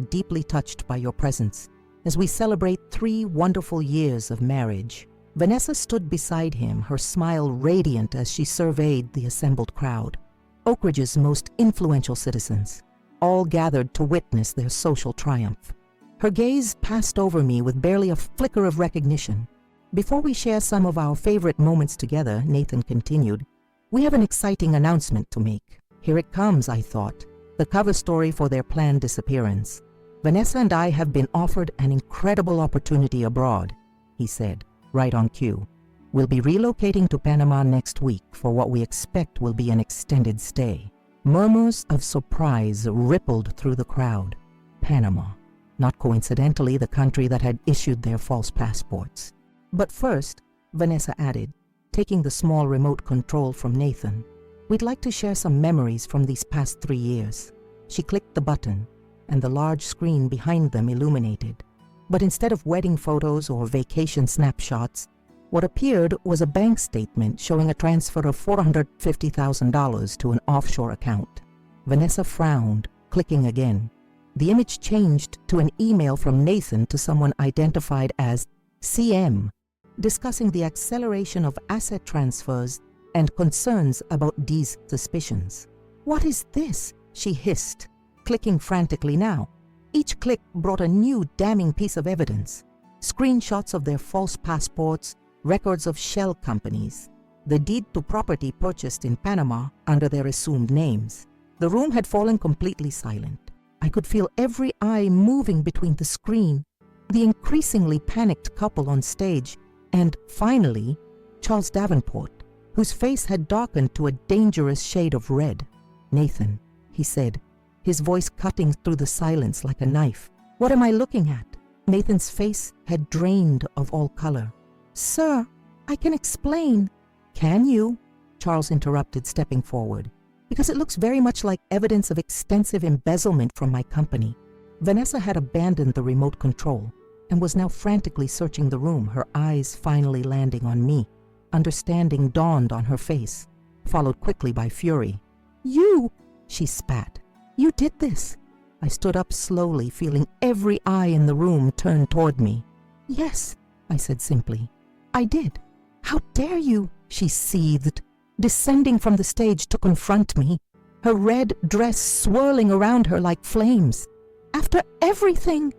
deeply touched by your presence as we celebrate 3 wonderful years of marriage." Vanessa stood beside him, her smile radiant as she surveyed the assembled crowd. Oak Ridge's most influential citizens, all gathered to witness their social triumph. Her gaze passed over me with barely a flicker of recognition. "Before we share some of our favorite moments together," Nathan continued, "we have an exciting announcement to make." Here it comes, I thought, the cover story for their planned disappearance. "Vanessa and I have been offered an incredible opportunity abroad," he said, right on cue. "We'll be relocating to Panama next week for what we expect will be an extended stay." Murmurs of surprise rippled through the crowd. Panama, not coincidentally the country that had issued their false passports. "But first," Vanessa added, taking the small remote control from Nathan, "we'd like to share some memories from these past 3 years." She clicked the button, and the large screen behind them illuminated. But instead of wedding photos or vacation snapshots, what appeared was a bank statement showing a transfer of $450,000 to an offshore account. Vanessa frowned, clicking again. The image changed to an email from Nathan to someone identified as CM, discussing the acceleration of asset transfers and concerns about Dee's suspicions. "What is this?" she hissed, clicking frantically now. Each click brought a new damning piece of evidence. Screenshots of their false passports, records of shell companies, the deed to property purchased in Panama under their assumed names. The room had fallen completely silent. I could feel every eye moving between the screen, the increasingly panicked couple on stage, and, finally, Charles Davenport, whose face had darkened to a dangerous shade of red. "Nathan," he said, his voice cutting through the silence like a knife. "What am I looking at?" Nathan's face had drained of all color. "Sir, I can explain." "Can you?" Charles interrupted, stepping forward. "Because it looks very much like evidence of extensive embezzlement from my company." Vanessa had abandoned the remote control and was now frantically searching the room, her eyes finally landing on me. Understanding dawned on her face, followed quickly by fury. "You!" she spat. "You did this." I stood up slowly, feeling every eye in the room turn toward me. "Yes," I said simply. "I did." "How dare you?" she seethed, descending from the stage to confront me, her red dress swirling around her like flames. After everything,"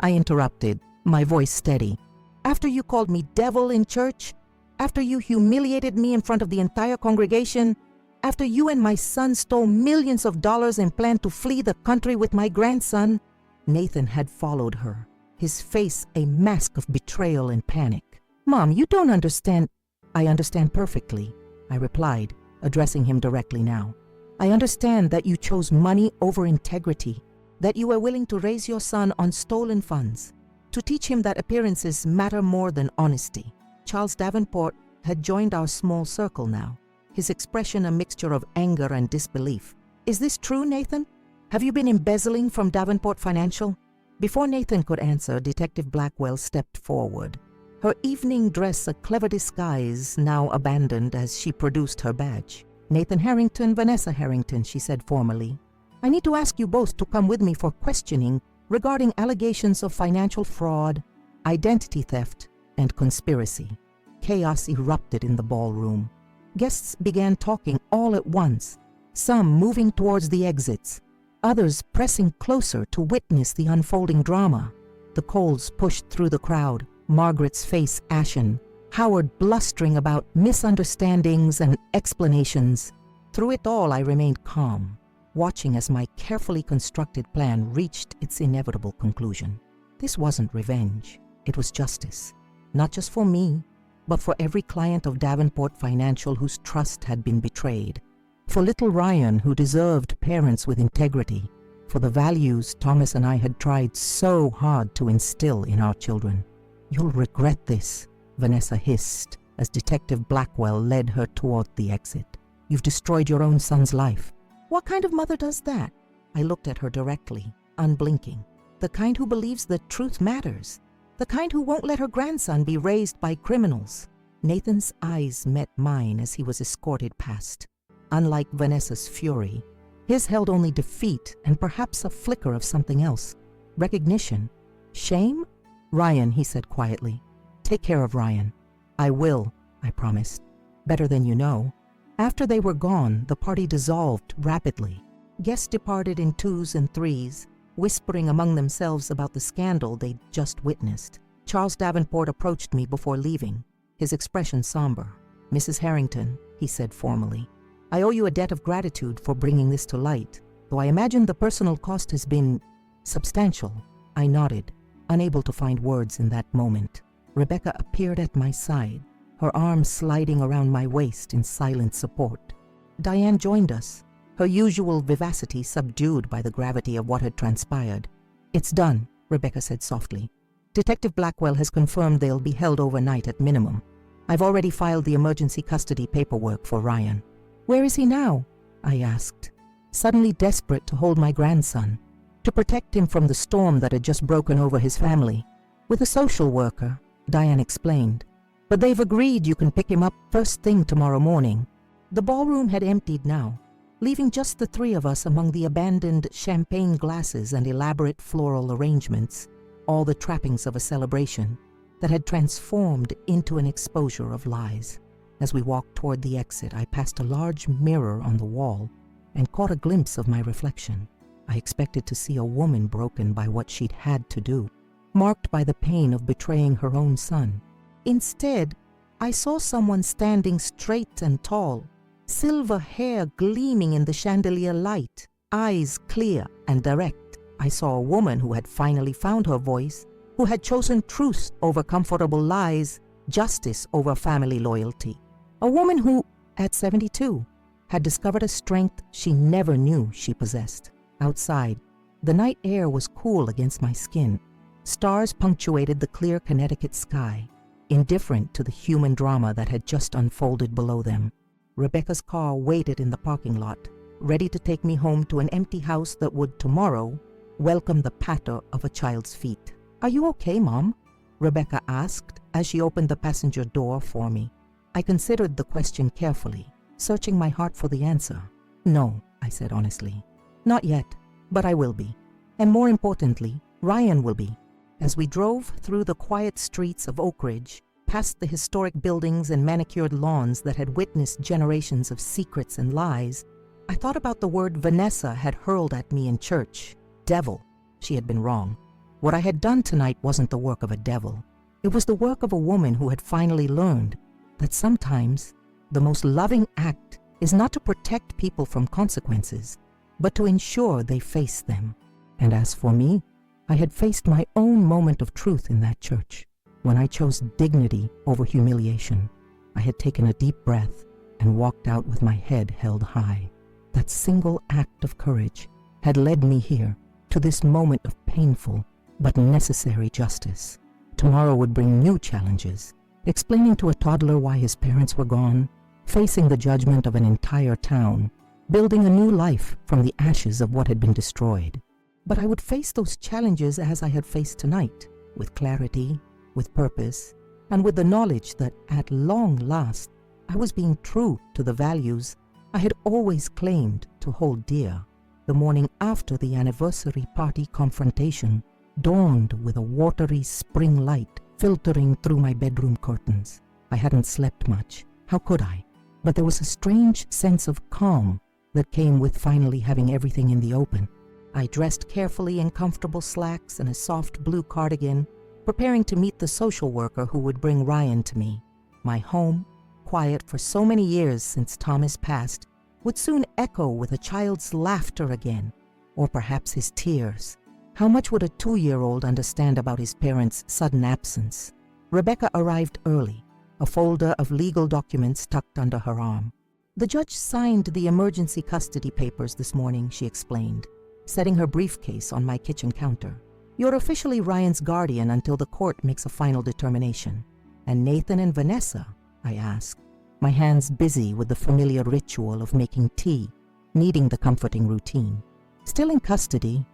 I interrupted, my voice steady. "After you called me devil in church, after you humiliated me in front of the entire congregation, after you and my son stole millions of dollars and planned to flee the country with my grandson." Nathan had followed her, his face a mask of betrayal and panic. "Mom, you don't understand." "I understand perfectly," I replied, addressing him directly now. "I understand that you chose money over integrity, that you were willing to raise your son on stolen funds. to teach him that appearances matter more than honesty. Charles Davenport had joined our small circle now, his expression a mixture of anger and disbelief. "Is this true, Nathan? Have you been embezzling from Davenport Financial?" Before Nathan could answer, Detective Blackwell stepped forward. Her evening dress a clever disguise, now abandoned as she produced her badge. "Nathan Harrington, Vanessa Harrington," she said formally. "I need to ask you both to come with me for questioning regarding allegations of financial fraud, identity theft, and conspiracy." Chaos erupted in the ballroom. Guests began talking all at once, some moving towards the exits, others pressing closer to witness the unfolding drama. The Coles pushed through the crowd, Margaret's face ashen, Howard blustering about misunderstandings and explanations. Through it all, I remained calm, watching as my carefully constructed plan reached its inevitable conclusion. This wasn't revenge, it was justice, not just for me, but for every client of Davenport Financial whose trust had been betrayed, for little Ryan who deserved parents with integrity, for the values Thomas and I had tried so hard to instill in our children. "You'll regret this," Vanessa hissed as Detective Blackwell led her toward the exit. "You've destroyed your own son's life." "What kind of mother does that?" I looked at her directly, unblinking. "The kind who believes that truth matters. The kind who won't let her grandson be raised by criminals." Nathan's eyes met mine as he was escorted past. Unlike Vanessa's fury, his held only defeat and perhaps a flicker of something else. Recognition? Shame? "Ryan," he said quietly. "Take care of Ryan." "I will," I promised. "Better than you know." After they were gone, the party dissolved rapidly. Guests departed in twos and threes, whispering among themselves about the scandal they'd just witnessed. Charles Davenport approached me before leaving, his expression somber. "Mrs. Harrington," he said formally, "I owe you a debt of gratitude for bringing this to light, though I imagine the personal cost has been substantial." I nodded, unable to find words in that moment. Rebecca appeared at my side, her arms sliding around my waist in silent support. Diane joined us, her usual vivacity subdued by the gravity of what had transpired. "It's done," Rebecca said softly. "Detective Blackwell has confirmed they'll be held overnight at minimum. I've already filed the emergency custody paperwork for Ryan." "Where is he now?" I asked, suddenly desperate to hold my grandson, to protect him from the storm that had just broken over his family. "With a social worker," Diane explained. "But they've agreed you can pick him up first thing tomorrow morning." The ballroom had emptied now, leaving just the three of us among the abandoned champagne glasses and elaborate floral arrangements, all the trappings of a celebration that had transformed into an exposure of lies. As we walked toward the exit, I passed a large mirror on the wall and caught a glimpse of my reflection. I expected to see a woman broken by what she'd had to do, marked by the pain of betraying her own son. Instead, I saw someone standing straight and tall, silver hair gleaming in the chandelier light, eyes clear and direct. I saw a woman who had finally found her voice, who had chosen truth over comfortable lies, justice over family loyalty. A woman who, at 72, had discovered a strength she never knew she possessed. Outside, the night air was cool against my skin. Stars punctuated the clear Connecticut sky, indifferent to the human drama that had just unfolded below them. Rebecca's car waited in the parking lot, ready to take me home to an empty house that would tomorrow welcome the patter of a child's feet. "Are you okay, Mom?" Rebecca asked as she opened the passenger door for me. I considered the question carefully, searching my heart for the answer. "No," I said honestly. "Not yet, but I will be. And more importantly, Ryan will be." As we drove through the quiet streets of Oak Ridge, past the historic buildings and manicured lawns that had witnessed generations of secrets and lies, I thought about the word Vanessa had hurled at me in church. Devil. She had been wrong. What I had done tonight wasn't the work of a devil. It was the work of a woman who had finally learned that sometimes the most loving act is not to protect people from consequences, but to ensure they face them. And as for me, I had faced my own moment of truth in that church, when I chose dignity over humiliation. I had taken a deep breath and walked out with my head held high. That single act of courage had led me here, to this moment of painful, but necessary justice. Tomorrow would bring new challenges, explaining to a toddler why his parents were gone, facing the judgment of an entire town, building a new life from the ashes of what had been destroyed. But I would face those challenges as I had faced tonight, with clarity, with purpose, and with the knowledge that at long last I was being true to the values I had always claimed to hold dear. The morning after the anniversary party confrontation dawned with a watery spring light filtering through my bedroom curtains. I hadn't slept much. How could I? But there was a strange sense of calm that came with finally having everything in the open. I dressed carefully in comfortable slacks and a soft blue cardigan, preparing to meet the social worker who would bring Ryan to me. My home, quiet for so many years since Thomas passed, would soon echo with a child's laughter again, or perhaps his tears. How much would a 2-year-old understand about his parents' sudden absence? Rebecca arrived early, a folder of legal documents tucked under her arm. The judge signed the emergency custody papers this morning, she explained, setting her briefcase on my kitchen counter. You're officially Ryan's guardian until the court makes a final determination. And Nathan and Vanessa? I asked, my hands busy with the familiar ritual of making tea, needing the comforting routine. Still in custody.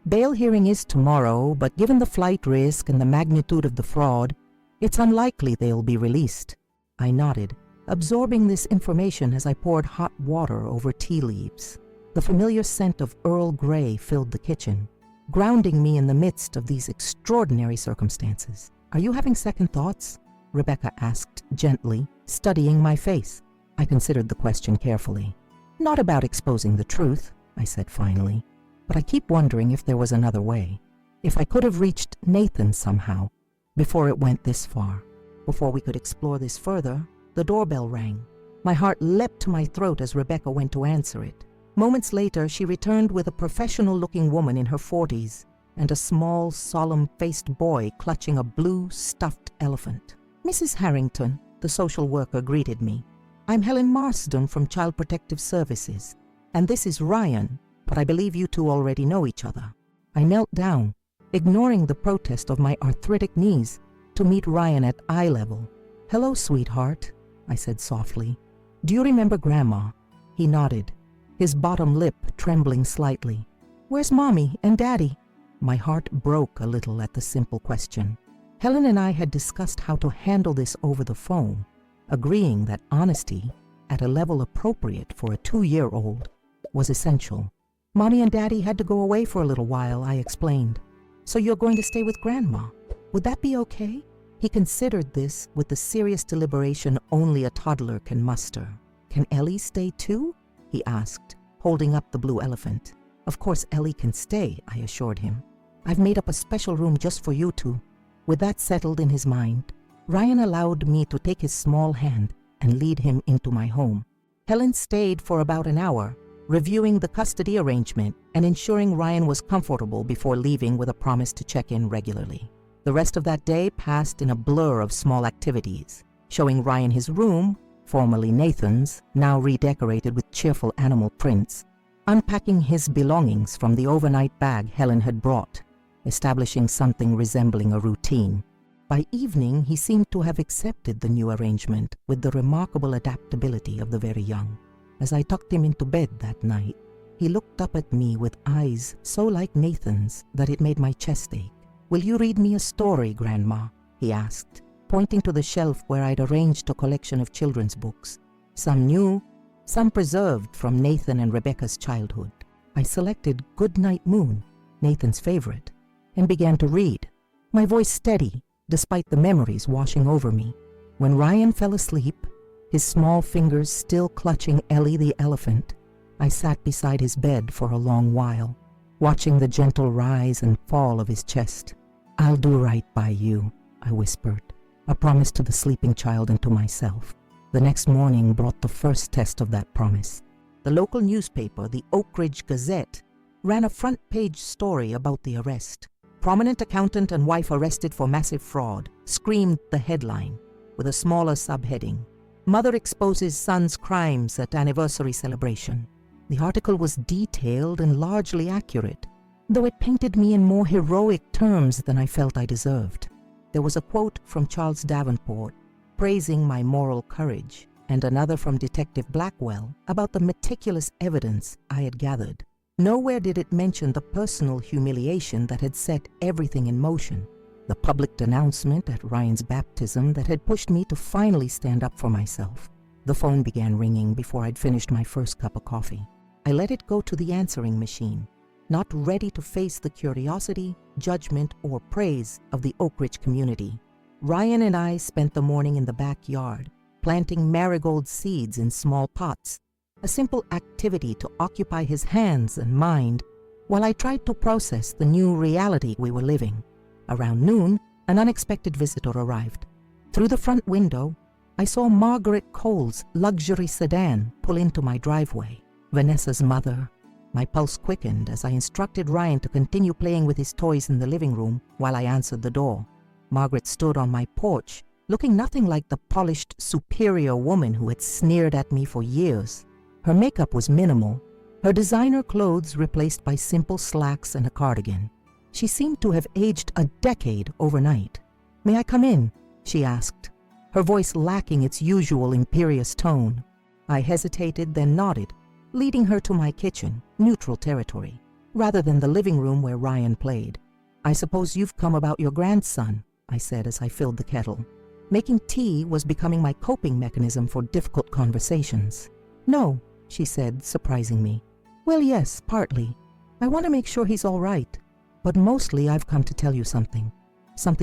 Bail hearing is tomorrow, but given the flight risk and the magnitude of the fraud, it's unlikely they'll be released. I nodded, absorbing this information as I poured hot water over tea leaves. The familiar scent of Earl Grey filled the kitchen, grounding me in the midst of these extraordinary circumstances. Are you having second thoughts? Rebecca asked gently, studying my face. I considered the question carefully. Not about exposing the truth, I said finally, but I keep wondering if there was another way. If I could have reached Nathan somehow, before it went this far. Before we could explore this further, the doorbell rang. My heart leapt to my throat as Rebecca went to answer it. Moments later, she returned with a professional-looking woman in her 40s and a small, solemn-faced boy clutching a blue, stuffed elephant. Mrs. Harrington, the social worker greeted me. I'm Helen Marsden from Child Protective Services, and this is Ryan, but I believe you two already know each other. I knelt down, ignoring the protest of my arthritic knees, to meet Ryan at eye level. Hello, sweetheart, I said softly. Do you remember Grandma? He nodded, his bottom lip trembling slightly. Where's Mommy and Daddy? My heart broke a little at the simple question. Helen and I had discussed how to handle this over the phone, agreeing that honesty, at a level appropriate for a 2-year-old, was essential. Mommy and Daddy had to go away for a little while, I explained. So you're going to stay with Grandma? Would that be okay? He considered this with the serious deliberation only a toddler can muster. Can Ellie stay too? He asked, holding up the blue elephant. Of course Ellie can stay, I assured him. I've made up a special room just for you two. With that settled in his mind, Ryan allowed me to take his small hand and lead him into my home. Helen stayed for about an hour, reviewing the custody arrangement and ensuring Ryan was comfortable before leaving with a promise to check in regularly. The rest of that day passed in a blur of small activities, showing Ryan his room, formerly Nathan's, now redecorated with cheerful animal prints, unpacking his belongings from the overnight bag Helen had brought, establishing something resembling a routine. By evening, he seemed to have accepted the new arrangement with the remarkable adaptability of the very young. As I tucked him into bed that night, he looked up at me with eyes so like Nathan's that it made my chest ache. Will you read me a story, Grandma? He asked, pointing to the shelf where I'd arranged a collection of children's books, some new, some preserved from Nathan and Rebecca's childhood. I selected Goodnight Moon, Nathan's favorite, and began to read, my voice steady despite the memories washing over me. When Ryan fell asleep, his small fingers still clutching Ellie the elephant, I sat beside his bed for a long while, watching the gentle rise and fall of his chest. I'll do right by you, I whispered, a promise to the sleeping child and to myself. The next morning brought the first test of that promise. The local newspaper, the Oak Ridge Gazette, ran a front-page story about the arrest. Prominent accountant and wife arrested for massive fraud, screamed the headline, with a smaller subheading. Mother exposes son's crimes at anniversary celebration. The article was detailed and largely accurate, though it painted me in more heroic terms than I felt I deserved. There was a quote from Charles Davenport praising my moral courage, and another from Detective Blackwell about the meticulous evidence I had gathered. Nowhere did it mention the personal humiliation that had set everything in motion, the public denouncement at Ryan's baptism that had pushed me to finally stand up for myself. The phone began ringing before I'd finished my first cup of coffee. I let it go to the answering machine, not ready to face the curiosity, judgment, or praise of the Oak Ridge community. Ryan and I spent the morning in the backyard, planting marigold seeds in small pots, a simple activity to occupy his hands and mind while I tried to process the new reality we were living. Around noon, an unexpected visitor arrived. Through the front window, I saw Margaret Cole's luxury sedan pull into my driveway. Vanessa's mother. My pulse quickened as I instructed Ryan to continue playing with his toys in the living room while I answered the door. Margaret stood on my porch, looking nothing like the polished, superior woman who had sneered at me for years. Her makeup was minimal, her designer clothes replaced by simple slacks and a cardigan. She seemed to have aged a decade overnight. "May I come in?" she asked, her voice lacking its usual imperious tone. I hesitated, then nodded, leading her to my kitchen, neutral territory, rather than the living room where Ryan played. "I suppose you've come about your grandson," I said as I filled the kettle. Making tea was becoming my coping mechanism for difficult conversations. "No," she said, surprising me. "Well, yes, partly. I want to make sure he's all right. But mostly I've come to tell you something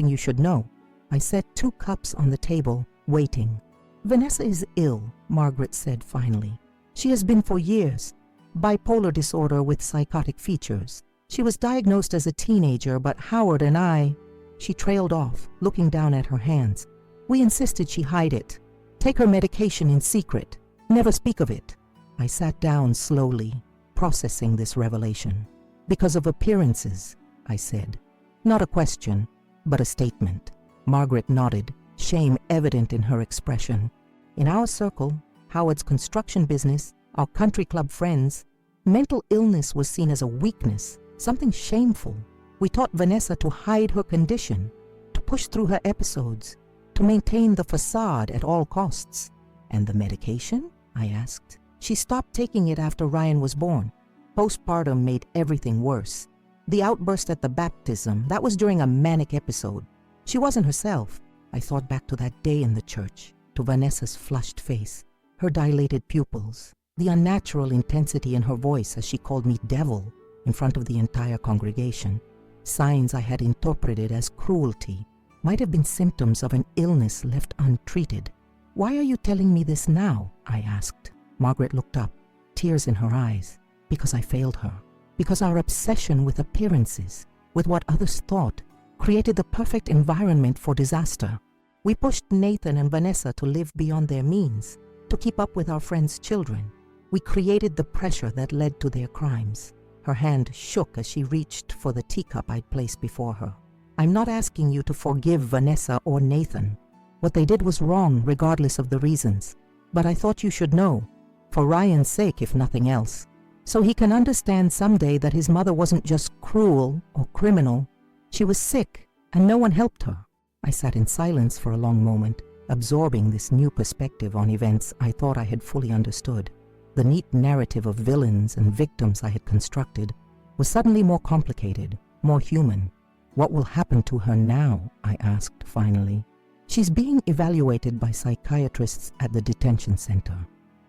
you should know." I set 2 cups on the table, waiting. "Vanessa is ill," Margaret said finally. "She has been for years. Bipolar disorder with psychotic features. She was diagnosed as a teenager, but Howard and I—" She trailed off, looking down at her hands. "We insisted she hide it. Take her medication in secret. Never speak of it." I sat down slowly, processing this revelation. "Because of appearances," I said. Not a question, but a statement. Margaret nodded, shame evident in her expression. In our circle, Howard's construction business, our country club friends, mental illness was seen as a weakness, something shameful. We taught Vanessa to hide her condition, to push through her episodes, to maintain the facade at all costs. "And the medication?" I asked. "She stopped taking it after Ryan was born. Postpartum made everything worse. The outburst at the baptism, that was during a manic episode. She wasn't herself." I thought back to that day in the church, to Vanessa's flushed face, her dilated pupils, the unnatural intensity in her voice as she called me devil in front of the entire congregation. Signs I had interpreted as cruelty might have been symptoms of an illness left untreated. "Why are you telling me this now?" I asked. Margaret looked up, tears in her eyes. "Because I failed her. Because our obsession with appearances, with what others thought, created the perfect environment for disaster. We pushed Nathan and Vanessa to live beyond their means, to keep up with our friends' children. We created the pressure that led to their crimes." Her hand shook as she reached for the teacup I'd placed before her. "I'm not asking you to forgive Vanessa or Nathan. What they did was wrong regardless of the reasons. But I thought you should know, for Ryan's sake if nothing else, so he can understand someday that his mother wasn't just cruel or criminal. She was sick, and no one helped her." I sat in silence for a long moment, absorbing this new perspective on events I thought I had fully understood. The neat narrative of villains and victims I had constructed was suddenly more complicated, more human. "What will happen to her now?" I asked finally. "She's being evaluated by psychiatrists at the detention center.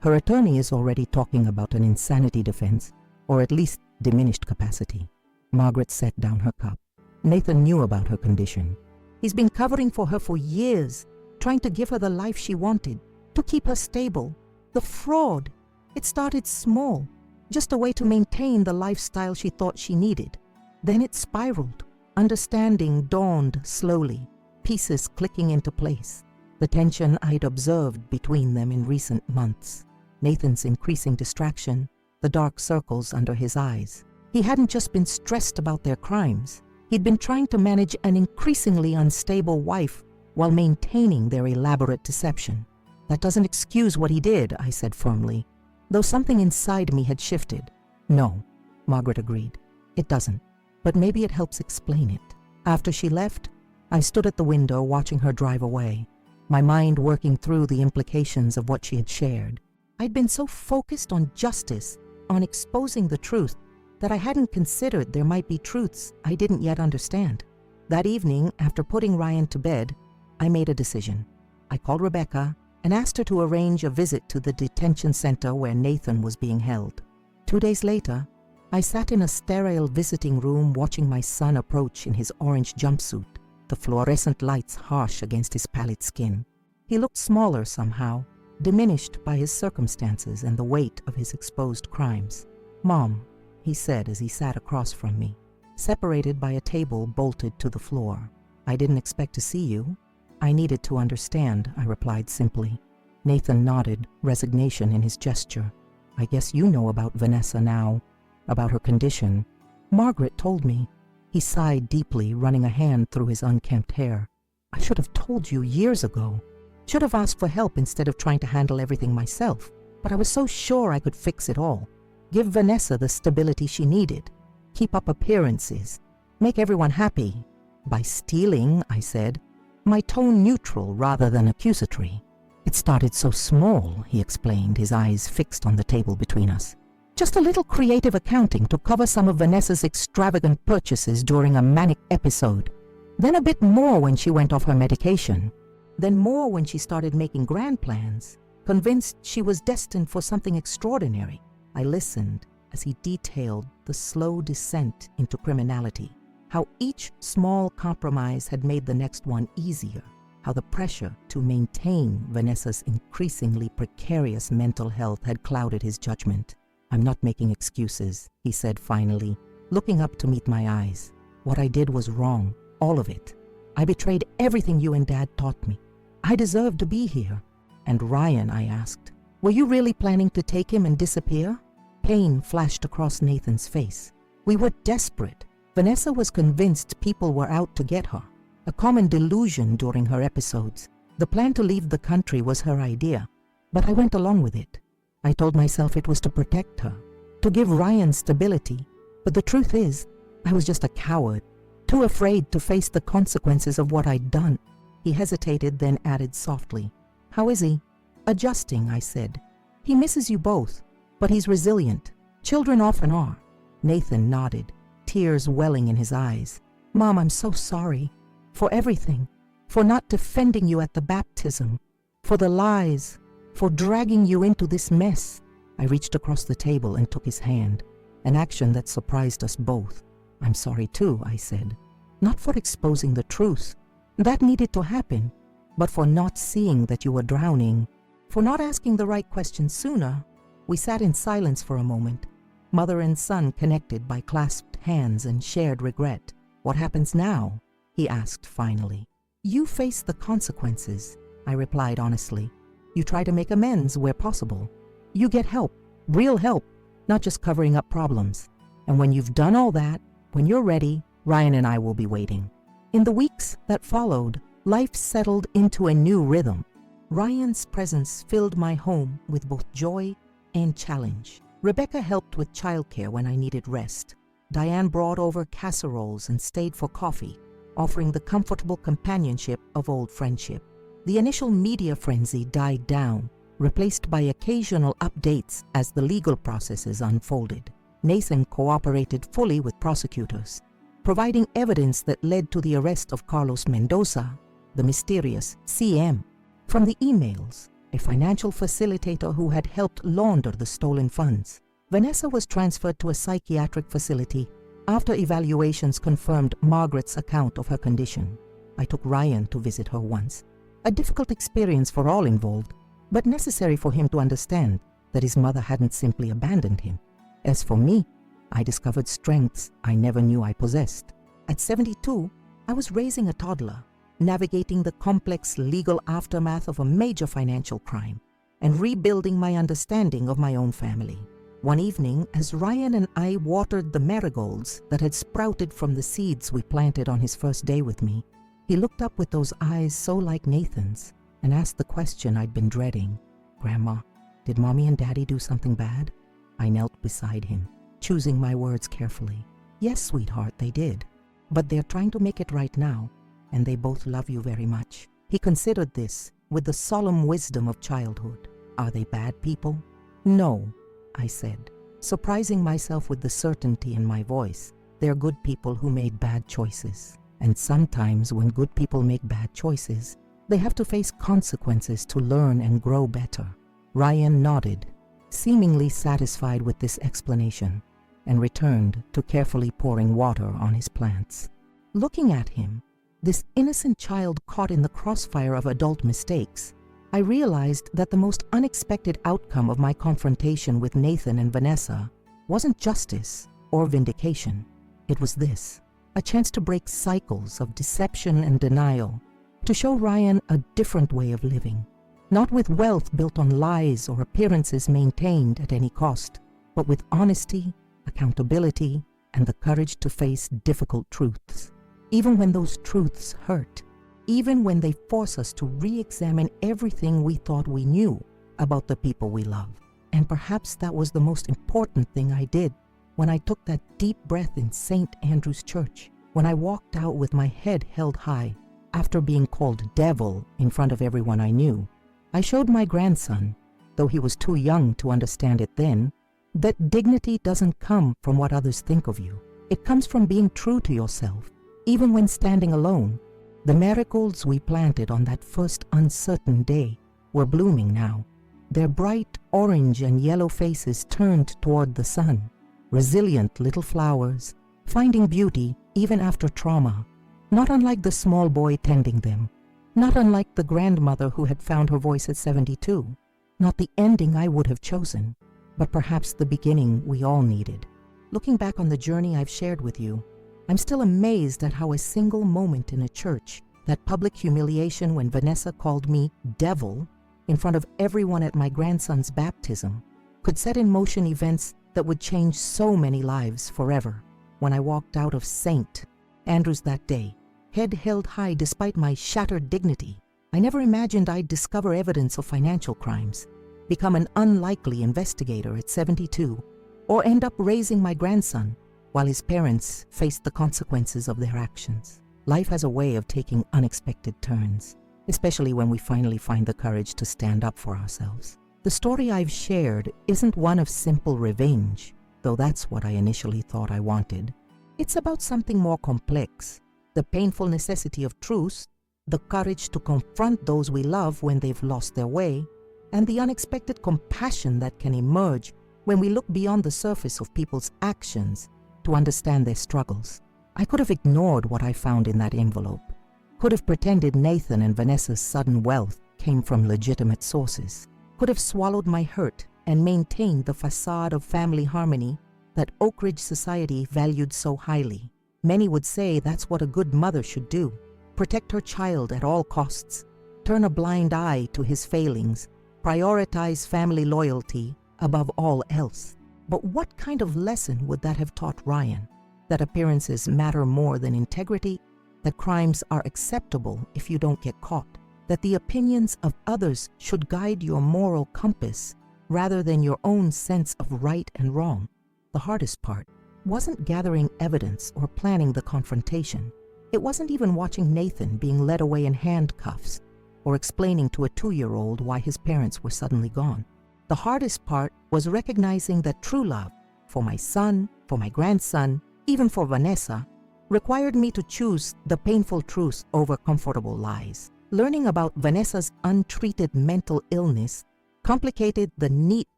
Her attorney is already talking about an insanity defense, or at least diminished capacity." Margaret set down her cup. "Nathan knew about her condition. He's been covering for her for years, trying to give her the life she wanted, to keep her stable. The fraud! It started small, just a way to maintain the lifestyle she thought she needed. Then it spiraled. Understanding dawned slowly, pieces clicking into place. The tension I'd observed between them in recent months. Nathan's increasing distraction, the dark circles under his eyes. He hadn't just been stressed about their crimes. He'd been trying to manage an increasingly unstable wife while maintaining their elaborate deception. "That doesn't excuse what he did," I said firmly, though something inside me had shifted. "No," Margaret agreed. "It doesn't. but maybe it helps explain it. After she left, I stood at the window watching her drive away, my mind working through the implications of what she had shared. I'd been so focused on justice, on exposing the truth, that I hadn't considered there might be truths I didn't yet understand. That evening, after putting Ryan to bed, I made a decision. I called Rebecca and asked her to arrange a visit to the detention center where Nathan was being held. 2 days later, I sat in a sterile visiting room watching my son approach in his orange jumpsuit, the fluorescent lights harsh against his pallid skin. He looked smaller somehow, diminished by his circumstances and the weight of his exposed crimes. "Mom," he said as he sat across from me, separated by a table bolted to the floor. "I didn't expect to see you." "I needed to understand," I replied simply. Nathan nodded, resignation in his gesture. "I guess you know about Vanessa now, about her condition." "Margaret told me." He sighed deeply, running a hand through his unkempt hair. "I should have told you years ago. Should have asked for help instead of trying to handle everything myself. But I was so sure I could fix it all. Give Vanessa the stability she needed. Keep up appearances. Make everyone happy. By stealing," I said, my tone neutral rather than accusatory. "It started so small," he explained, his eyes fixed on the table between us. "Just a little creative accounting to cover some of Vanessa's extravagant purchases during a manic episode. Then a bit more when she went off her medication. Then more when she started making grand plans, convinced she was destined for something extraordinary." I listened as he detailed the slow descent into criminality, how each small compromise had made the next one easier, how the pressure to maintain Vanessa's increasingly precarious mental health had clouded his judgment. "I'm not making excuses," he said finally, looking up to meet my eyes. "What I did was wrong, all of it. I betrayed everything you and Dad taught me. I deserve to be here." "And Ryan," I asked, "were you really planning to take him and disappear?" Pain flashed across Nathan's face. "We were desperate. Vanessa was convinced people were out to get her, a common delusion during her episodes. The plan to leave the country was her idea, but I went along with it. I told myself it was to protect her, to give Ryan stability, but the truth is, I was just a coward, too afraid to face the consequences of what I'd done." He hesitated, then added softly, "How is he?" "Adjusting," I said. "He misses you both, but he's resilient. Children often are." Nathan nodded, tears welling in his eyes. "Mom, I'm so sorry. For everything. For not defending you at the baptism. For the lies. For dragging you into this mess." I reached across the table and took his hand, an action that surprised us both. "I'm sorry too," I said. "Not for exposing the truth. That needed to happen. But for not seeing that you were drowning. For not asking the right questions sooner." We sat in silence for a moment, mother and son connected by clasped hands and shared regret. "What happens now?" he asked finally. "You face the consequences," I replied honestly. "You try to make amends where possible. You get help, real help, not just covering up problems. And when you've done all that, when you're ready, Ryan and I will be waiting." In the weeks that followed, life settled into a new rhythm. Ryan's presence filled my home with both joy and challenge. Rebecca helped with childcare when I needed rest. Diane brought over casseroles and stayed for coffee, offering the comfortable companionship of old friendship. The initial media frenzy died down, replaced by occasional updates as the legal processes unfolded. Nathan cooperated fully with prosecutors, providing evidence that led to the arrest of Carlos Mendoza, the mysterious CM. From the emails, a financial facilitator who had helped launder the stolen funds, Vanessa was transferred to a psychiatric facility after evaluations confirmed Margaret's account of her condition. I took Ryan to visit her once, a difficult experience for all involved, but necessary for him to understand that his mother hadn't simply abandoned him. As for me, I discovered strengths I never knew I possessed. At 72, I was raising a toddler, navigating the complex legal aftermath of a major financial crime, and rebuilding my understanding of my own family. One evening, as Ryan and I watered the marigolds that had sprouted from the seeds we planted on his first day with me, he looked up with those eyes so like Nathan's and asked the question I'd been dreading. "Grandma, did Mommy and Daddy do something bad?" I knelt beside him, choosing my words carefully. Yes, sweetheart, they did. But they're trying to make it right now, and they both love you very much. He considered this with the solemn wisdom of childhood. Are they bad people? No, I said, surprising myself with the certainty in my voice. They're good people who made bad choices. And sometimes when good people make bad choices, they have to face consequences to learn and grow better. Ryan nodded, seemingly satisfied with this explanation, and returned to carefully pouring water on his plants. Looking at him, this innocent child caught in the crossfire of adult mistakes, I realized that the most unexpected outcome of my confrontation with Nathan and Vanessa wasn't justice or vindication. It was this: a chance to break cycles of deception and denial, to show Ryan a different way of living, not with wealth built on lies or appearances maintained at any cost, but with honesty, accountability, and the courage to face difficult truths, even when those truths hurt, even when they force us to re-examine everything we thought we knew about the people we love. And perhaps that was the most important thing I did when I took that deep breath in St. Andrew's Church, when I walked out with my head held high after being called devil in front of everyone I knew. I showed my grandson, though he was too young to understand it then, that dignity doesn't come from what others think of you. It comes from being true to yourself, even when standing alone. The marigolds we planted on that first uncertain day were blooming now, their bright orange and yellow faces turned toward the sun, resilient little flowers, finding beauty even after trauma, not unlike the small boy tending them, not unlike the grandmother who had found her voice at 72, not the ending I would have chosen, but perhaps the beginning we all needed. Looking back on the journey I've shared with you, I'm still amazed at how a single moment in a church, that public humiliation when Vanessa called me devil in front of everyone at my grandson's baptism, could set in motion events that would change so many lives forever. When I walked out of St. Andrew's that day, head held high despite my shattered dignity, I never imagined I'd discover evidence of financial crimes, become an unlikely investigator at 72, or end up raising my grandson while his parents faced the consequences of their actions. Life has a way of taking unexpected turns, especially when we finally find the courage to stand up for ourselves. The story I've shared isn't one of simple revenge, though that's what I initially thought I wanted. It's about something more complex: the painful necessity of truth, the courage to confront those we love when they've lost their way, and the unexpected compassion that can emerge when we look beyond the surface of people's actions to understand their struggles. I could have ignored what I found in that envelope, could have pretended Nathan and Vanessa's sudden wealth came from legitimate sources, could have swallowed my hurt and maintained the facade of family harmony that Oak Ridge society valued so highly. Many would say that's what a good mother should do: protect her child at all costs, turn a blind eye to his failings, prioritize family loyalty above all else. But what kind of lesson would that have taught Ryan? That appearances matter more than integrity, that crimes are acceptable if you don't get caught, that the opinions of others should guide your moral compass rather than your own sense of right and wrong. The hardest part wasn't gathering evidence or planning the confrontation. It wasn't even watching Nathan being led away in handcuffs or explaining to a 2-year-old why his parents were suddenly gone. The hardest part was recognizing that true love, for my son, for my grandson, even for Vanessa, required me to choose the painful truth over comfortable lies. Learning about Vanessa's untreated mental illness complicated the neat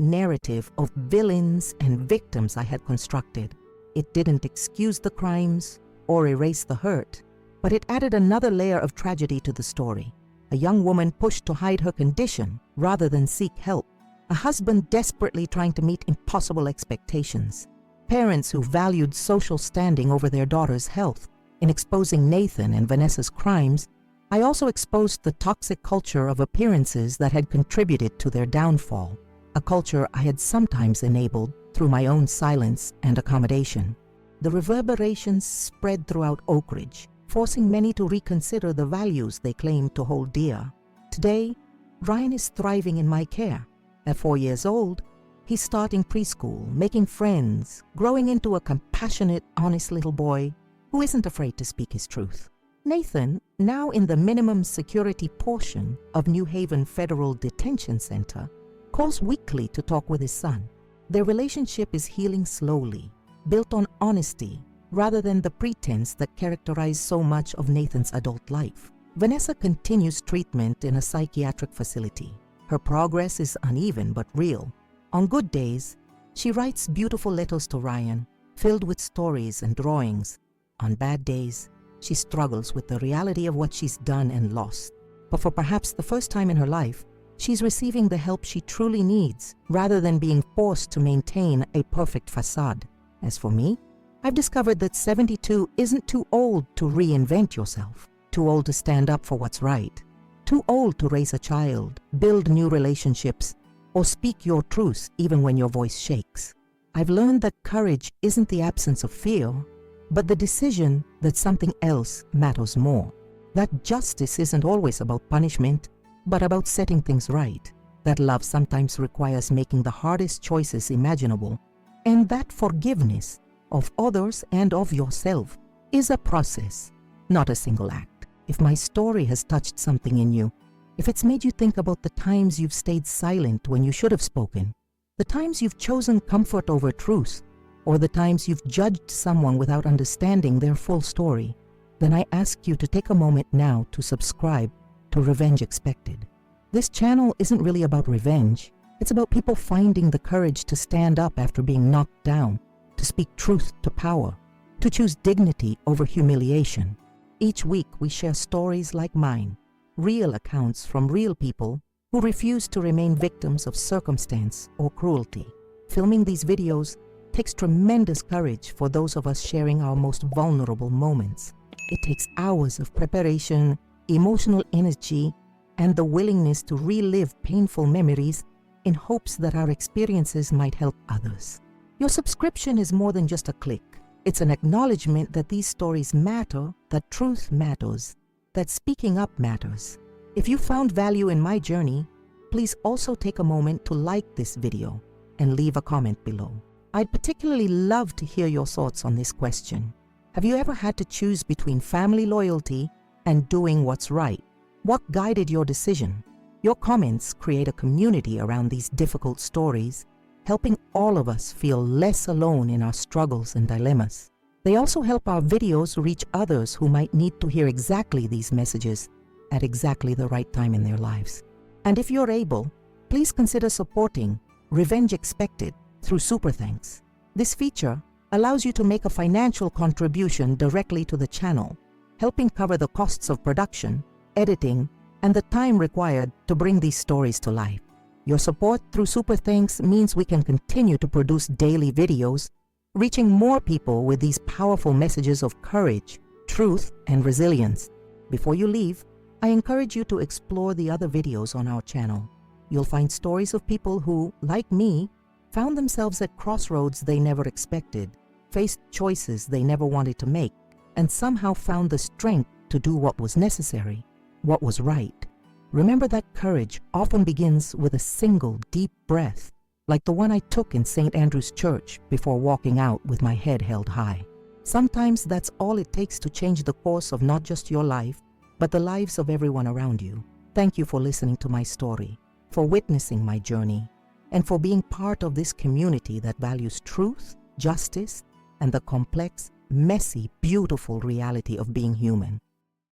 narrative of villains and victims I had constructed. It didn't excuse the crimes or erase the hurt, but it added another layer of tragedy to the story. A young woman pushed to hide her condition rather than seek help. A husband desperately trying to meet impossible expectations. Parents who valued social standing over their daughter's health. In exposing Nathan and Vanessa's crimes, I also exposed the toxic culture of appearances that had contributed to their downfall, a culture I had sometimes enabled through my own silence and accommodation. The reverberations spread throughout Oak Ridge, forcing many to reconsider the values they claimed to hold dear. Today, Ryan is thriving in my care. At 4 years old, He's starting preschool, making friends, growing into a compassionate, honest little boy who isn't afraid to speak his truth. Nathan, now in the minimum security portion of New Haven Federal Detention Center, calls weekly to talk with his son. Their relationship is healing slowly, built on honesty rather than the pretense that characterized so much of Nathan's adult life. Vanessa continues treatment in a psychiatric facility. Her progress is uneven but real. On good days, she writes beautiful letters to Ryan, filled with stories and drawings. On bad days, she struggles with the reality of what she's done and lost. But for perhaps the first time in her life, she's receiving the help she truly needs rather than being forced to maintain a perfect facade. As for me, I've discovered that 72 isn't too old to reinvent yourself, too old to stand up for what's right, too old to raise a child, build new relationships, or speak your truth even when your voice shakes. I've learned that courage isn't the absence of fear, but the decision that something else matters more. That justice isn't always about punishment, but about setting things right. That love sometimes requires making the hardest choices imaginable, and that forgiveness of others and of yourself is a process, not a single act. If my story has touched something in you, if it's made you think about the times you've stayed silent when you should have spoken, the times you've chosen comfort over truth, or the times you've judged someone without understanding their full story, then I ask you to take a moment now to subscribe to Revenge Expected. This channel isn't really about revenge. It's about people finding the courage to stand up after being knocked down, to speak truth to power, to choose dignity over humiliation. Each week we share stories like mine, real accounts from real people who refuse to remain victims of circumstance or cruelty. Filming these videos takes tremendous courage for those of us sharing our most vulnerable moments. It takes hours of preparation, emotional energy, and the willingness to relive painful memories in hopes that our experiences might help others. Your subscription is more than just a click. It's an acknowledgement that these stories matter, that truth matters, that speaking up matters. If you found value in my journey, please also take a moment to like this video and leave a comment below. I'd particularly love to hear your thoughts on this question. Have you ever had to choose between family loyalty and doing what's right? What guided your decision? Your comments create a community around these difficult stories, helping all of us feel less alone in our struggles and dilemmas. They also help our videos reach others who might need to hear exactly these messages at exactly the right time in their lives. And if you're able, please consider supporting Revenge Expected through Super Thanks. This feature allows you to make a financial contribution directly to the channel, helping cover the costs of production, editing, and the time required to bring these stories to life. Your support through Super Thanks means we can continue to produce daily videos, reaching more people with these powerful messages of courage, truth, and resilience. Before you leave, I encourage you to explore the other videos on our channel. You'll find stories of people who, like me, found themselves at crossroads they never expected, faced choices they never wanted to make, and somehow found the strength to do what was necessary, what was right. Remember that courage often begins with a single deep breath, like the one I took in St. Andrew's Church before walking out with my head held high. Sometimes that's all it takes to change the course of not just your life, but the lives of everyone around you. Thank you for listening to my story, for witnessing my journey, and for being part of this community that values truth, justice, and the complex, messy, beautiful reality of being human.